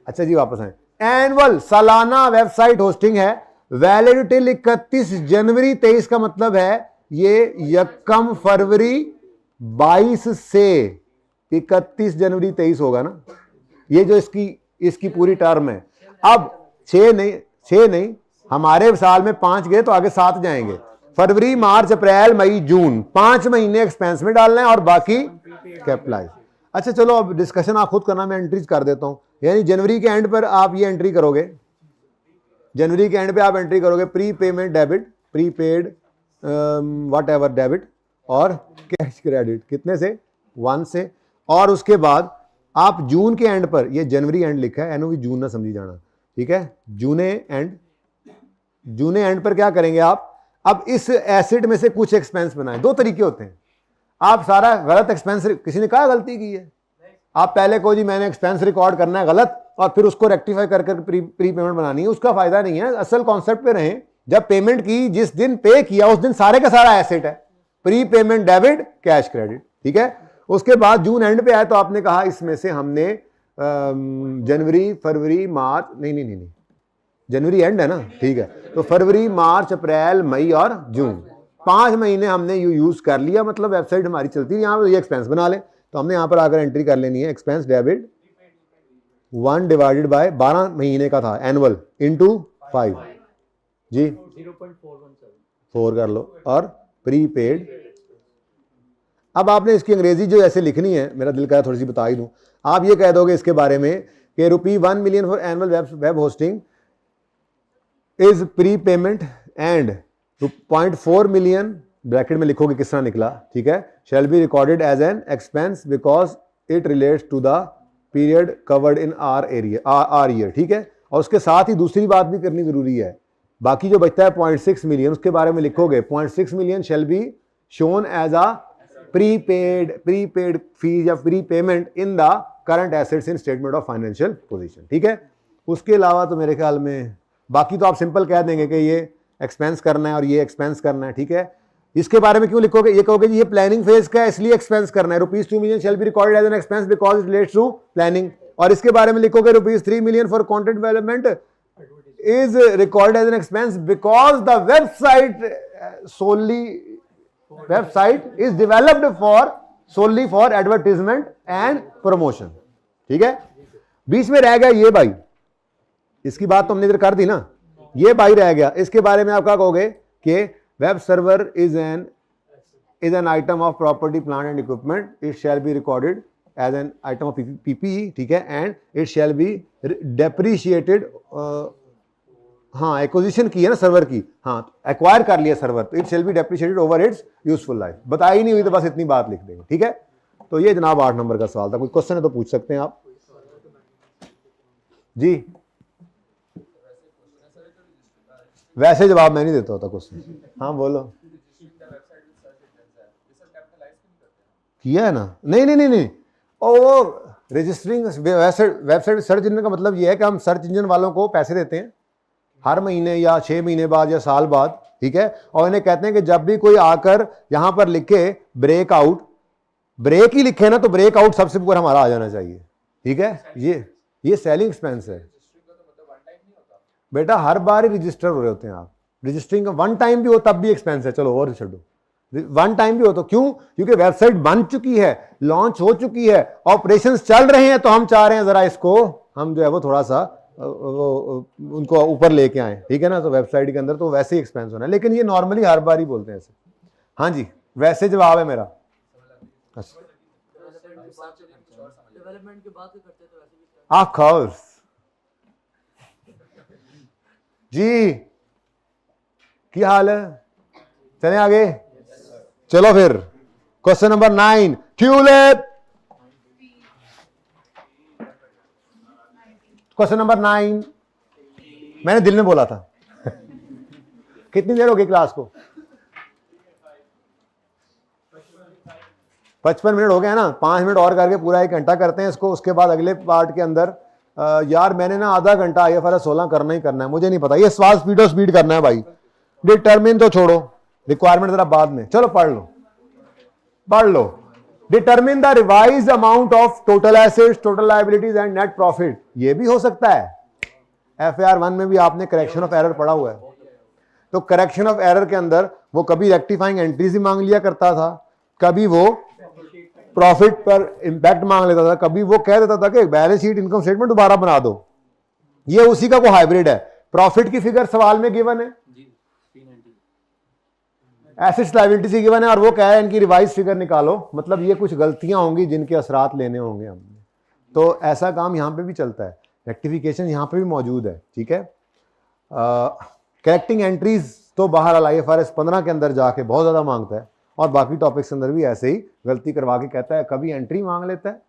अच्छा जी, वापस आए। एनुअल सालाना वेबसाइट होस्टिंग है, वैलिड टिल 31 जनवरी 23 का मतलब है ये 1 फरवरी 22 से 31 जनवरी 23 होगा ना। ये जो इसकी पूरी टर्म है। अब 6 नहीं, हमारे साल में 5 गए तो आगे 7 जाएंगे। फरवरी, मार्च, अप्रैल, मई, जून, 5 महीने एक्सपेंस में डालना है और बाकी कैपिटलाइज। अच्छा चलो, अब डिस्कशन आप खुद करना, मैं एंट्रीज कर देता हूं। यानी जनवरी के एंड पर आप ये एंट्री करोगे, जनवरी के एंड पे आप एंट्री करोगे pre payment debit, pre paid what ever debit और कैश क्रेडिट। कितने से? 1 से। और उसके बाद आप जून के एंड पर, ये जनवरी एंड लिखा है, एनओवी जून ना समझी जाना, ठीक है। जूने एंड पर क्या करेंगे आप? अब इस एसेट में से कुछ एक्सपेंस बनाएं। 2 तरीके होते हैं। आप सारा गलत एक्सपेंस, किसी ने कहा गलती की है, आप पहले को जी मैंने एक्सपेंस रिकॉर्ड करना है गलत और फिर उसको रेक्टिफाई करके प्री पेमेंट बनानी है, उसका फायदा नहीं है। असल कॉन्सेप्ट पे रहें। जब पेमेंट की, जिस दिन पे किया उस दिन सारे का सारा एसेट है, pre payment debit, cash credit, ठीक है। उसके बाद जून एंड पे आए तो आपने कहा इसमें से हमने जनवरी, फरवरी, मार्च, नहीं, जनवरी एंड है ना, ठीक है। तो फरवरी, मार्च, अप्रैल, मई और जून, 5 महीने हमने यूज कर लिया। मतलब वेबसाइट हमारी चलती है, यहाँ पर ये एक्सपेंस बना ले। तो हमने यहाँ पर आकर एंट्री कर लेनी है, एक्सपेंस डेबिट 1 डिवाइडेड बाय 12 महीने का था एनुअल इंटू 5 जी 0.417 कर लो और प्रीपेड। अब आपने इसकी अंग्रेजी जो ऐसे लिखनी है, मेरा दिल कहा थोड़ी सी बता ही दूं। आप ये कह दोगे इसके बारे में कि ₹1 million for annual web hosting is prepayment and 0.4 million bracket में लिखोगे किस तरह निकला, ठीक है, shall be recorded as an expense because it relates to the period covered in our year, ठीक है। और उसके साथ ही दूसरी बात भी करनी जरूरी है। बाकी जो बचता है 0.6 मिलियन, उसके बारे में लिखोगे 0.6 million shall be shown as a prepaid fees या prepayment in the current assets in statement of financial position, ठीक है। उसके अलावा तो मेरे ख्याल में बाकी तो आप सिंपल कह देंगे कि ये एक्सपेंस करना है और ये एक्सपेंस करना है, ठीक है। इसके बारे में क्यों लिखोगे? ये कहोगे ये प्लानिंग फेज का है इसलिए एक्सपेंस करना है। ₹2 million shall be recorded as an expense because it relates to planning. और इसके बारे में लिखोगे ₹3 million for content development is recorded as an expense because the website is developed solely for advertisement and promotion, ठीक है। बीच में रह गया ये भाई, इसकी बात तो हमने इधर कर दी ना, ये भाई रह गया। इसके बारे में आप क्या कहोगे कि web server is an item of property plant and equipment, it shall be recorded as an item of PPE, ठीक है, and it shall be depreciated. हाँ, एक्विजिशन की है ना सर्वर की, हाँ एक्वायर कर लिया सर्वर, तो it shall be depreciated over it's useful life. बताई नहीं हुई तो बस इतनी बात लिख देंगे, ठीक है। तो ये जनाब 8 नंबर का सवाल था। कोई क्वेश्चन है तो पूछ सकते हैं आप जी। वैसे जवाब मैं नहीं देता होता क्वेश्चन। हाँ बोलो। किया है ना? नहीं नहीं नहीं नहीं, वो रजिस्टरिंग वेबसाइट सर्च इंजन का मतलब ये है कि हम सर्च इंजन वालों को पैसे देते हैं हर महीने या 6 महीने बाद या साल बाद, ठीक है, और इन्हें कहते हैं कि जब भी कोई आकर यहां पर लिखे ब्रेकआउट, ब्रेक ही लिखे ना तो ब्रेकआउट सबसे ऊपर हमारा आ जाना चाहिए, ठीक है। ये सेलिंग एक्सपेंस है बेटा, हर बार ही रजिस्टर हो रहे होते हैं आप। रजिस्टरिंग का वन टाइम भी हो तब भी एक्सपेंस है, चलो और छोड़ो, वन टाइम भी हो तो क्यों? क्योंकि वेबसाइट बन चुकी है, लॉन्च हो चुकी है, ऑपरेशंस चल रहे हैं, तो हम चाह रहे हैं जरा इसको हम जो है वो थोड़ा सा उनको ऊपर लेके आए, ठीक है ना। तो वेबसाइट के अंदर तो वैसे ही एक्सपेंस होना है, लेकिन ये नॉर्मली हर बार ही बोलते हैं ऐसे। हाँ जी, वैसे जवाब है मेरा। ऑफकोर्स जी, क्या हाल है? चलें आगे, चलो फिर question number 9, tulip. Question number 9 मैंने दिल में बोला था। कितनी देर हो गई क्लास को? 55 मिनट हो गए ना, 5 मिनट और करके पूरा 1 घंटा करते हैं इसको। उसके बाद अगले पार्ट के अंदर यार मैंने ना आधा घंटा IFRS 16 करना ही करना है, मुझे नहीं पता, ये सवाल स्पीड करना है भाई। डिटरमिन तो छोड़ो, रिक्वायरमेंट जरा बाद में, चलो पढ़ लो। Determine the revised amount of total assets, total liabilities and net profit. ये भी हो सकता है, FAR 1 में भी आपने करेक्शन ऑफ एरर पढ़ा हुआ है। तो करेक्शन ऑफ एरर के अंदर वो कभी रेक्टिफाइंग एंट्रीज ही मांग लिया करता था, कभी वो प्रॉफिट पर इंपैक्ट मांग लेता था, कभी वो कह देता था कि बैलेंस शीट इनकम स्टेटमेंट दोबारा बना दो। ये उसी का को हाइब्रिड है। प्रॉफिट की फिगर सवाल में गिवन है, एसेट्स लायबिलिटी से गिवन है, और वो कह है इनकी रिवाइज फिगर निकालो। मतलब ये कुछ गलतियां होंगी जिनके असरात लेने होंगे हमने। तो ऐसा काम यहां पे भी चलता है, रेक्टिफिकेशन यहां पे भी मौजूद है, ठीक है। करेक्टिंग एंट्रीज तो बहरहाल IFRS 15 के अंदर जाके बहुत ज्यादा मांगता है, और बाकी टॉपिक्स के अंदर भी ऐसे ही गलती करवा के कहता है, कभी एंट्री मांग लेता है।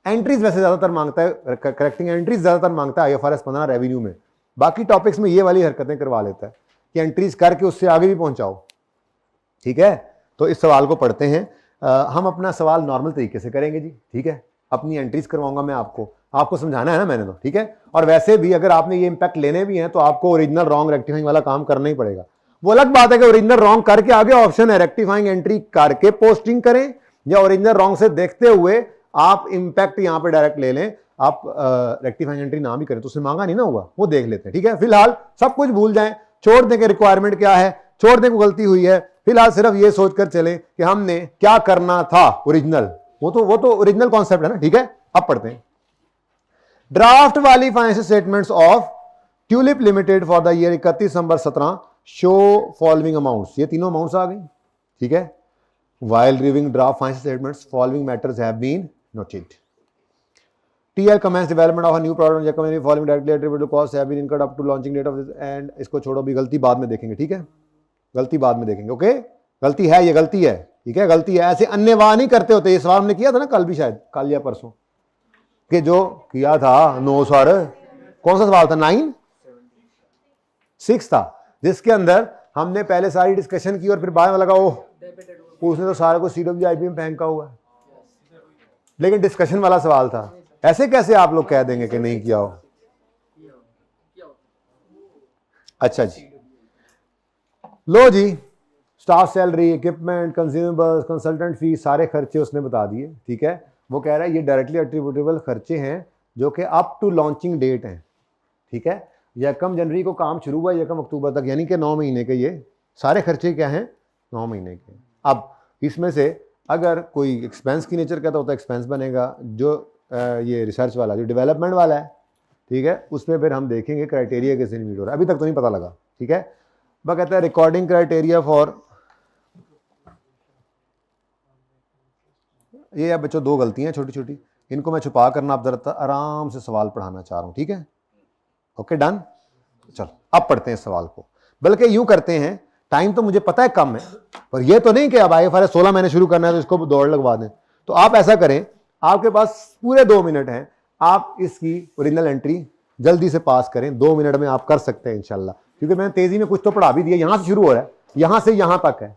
एंट्रीज वैसे ज्यादातर मांगता है, करेक्टिंग एंट्रीज ज्यादातर मांगता है IFRS 15 रेवेन्यू में। बाकी टॉपिक्स में ये वाली हरकतें करवा लेता है कि एंट्रीज करके उससे आगे भी पहुंचाओ, ठीक है। तो इस सवाल को पढ़ते हैं। हम अपना सवाल नॉर्मल तरीके से करेंगे जी, ठीक है। अपनी एंट्रीज करवाऊंगा मैं, आपको समझाना है ना मैंने, तो ठीक है। और वैसे भी अगर आपने ये इंपैक्ट लेने भी हैं तो आपको ओरिजिनल रॉन्ग रेक्टिफाइंग वाला काम करना ही पड़ेगा। वो अलग बात है कि ओरिजिनल रॉन्ग करके आगे ऑप्शन है रेक्टिफाइंग एंट्री करके पोस्टिंग करें, या ओरिजिनल रॉन्ग से देखते हुए आप इंपैक्ट यहां पे डायरेक्ट ले लें। आप रेक्टिफाइंग एंट्री ना भी करें तो उससे मांगा नहीं ना हुआ, वो देख लेते हैं, ठीक है। फिलहाल सब कुछ भूल जाएं, छोड़ दें कि रिक्वायरमेंट क्या है, छोड़ दें को गलती हुई है। फिलहाल सिर्फ ये सोचकर चलें कि हमने क्या करना था ओरिजिनल, वो तो ओरिजिनल कॉन्सेप्ट है ना, ठीक है। अब पढ़ते हैं। ड्राफ्ट वाली financial statements of Tulip Limited for the year 31 December 17 show following amounts. ये तीनों अमाउंट्स आ गई, ठीक है। While reviewing draft financial statements following matters have been noted. TL commenced development of a new product and company following directly attributable costs have been incurred up to launching date of this, and इसको छोड़ो, भी गलती बाद में देखेंगे, ठीक है। गलती बाद में देखेंगे, ओके। गलती है, ये गलती है, ठीक है, गलती है। ऐसे अन्यवाह नहीं करते होते। ये सवाल हमने किया था ना कल भी, शायद कल या परसों, कि जो किया था 9 सर, कौन सा सवाल था? 9/6 था, जिसके अंदर हमने पहले सारी डिस्कशन की और फिर बाद में लगा ओह उसने तो सारा कुछ CWIP में फेंका हुआ है, लेकिन डिस्कशन वाला सवाल था। ऐसे कैसे आप लोग कह देंगे कि नहीं किया हो? अच्छा जी, लो जी, staff salary, equipment, consumables, consultant fees, सारे खर्चे उसने बता दिए, ठीक है। वो कह रहा है ये डायरेक्टली एट्रीब्यूटेबल खर्चे हैं जो कि अप टू लॉन्चिंग डेट हैं, ठीक है। 1 जनवरी को काम शुरू हुआ, 1 अक्टूबर तक, यानी कि 9 महीने के ये सारे खर्चे क्या हैं? 9 महीने के। अब इसमें से अगर कोई एक्सपेंस की नेचर का तो एक्सपेंस बनेगा, जो ये रिसर्च वाला, जो डेवलपमेंट वाला है, ठीक है, उसमें फिर हम देखेंगे क्राइटेरिया कैसे मीट हो रहा है। अभी तक तो नहीं पता लगा, ठीक है। वह कहता है रिकॉर्डिंग क्राइटेरिया फॉर, ये अब बच्चों 2 गलतियां छोटी छोटी, इनको मैं छुपा करना, आप जरा आराम से सवाल पढ़ाना चाह रहा हूं, ठीक है। Okay done. चलो अब पढ़ते हैं सवाल को। बल्कि यूं करते हैं, टाइम तो मुझे पता है कम है, पर ये तो नहीं कि अब IFRS 16 मैंने शुरू करना है तो इसको दौड़ लगवा दें। तो आप ऐसा करें, आपके पास पूरे 2 मिनट हैं, आप इसकी ओरिजिनल एंट्री जल्दी से पास करें। 2 मिनट में आप कर सकते हैं इंशाल्लाह, क्योंकि मैंने तेजी में कुछ तो पढ़ा भी दिया। यहां से शुरू हो रहा है, यहां से यहां तक है,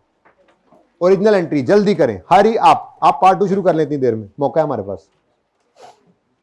ओरिजिनल एंट्री जल्दी करें, हरी आप पार्ट 2 शुरू कर लें इतनी देर में, मौका है हमारे पास।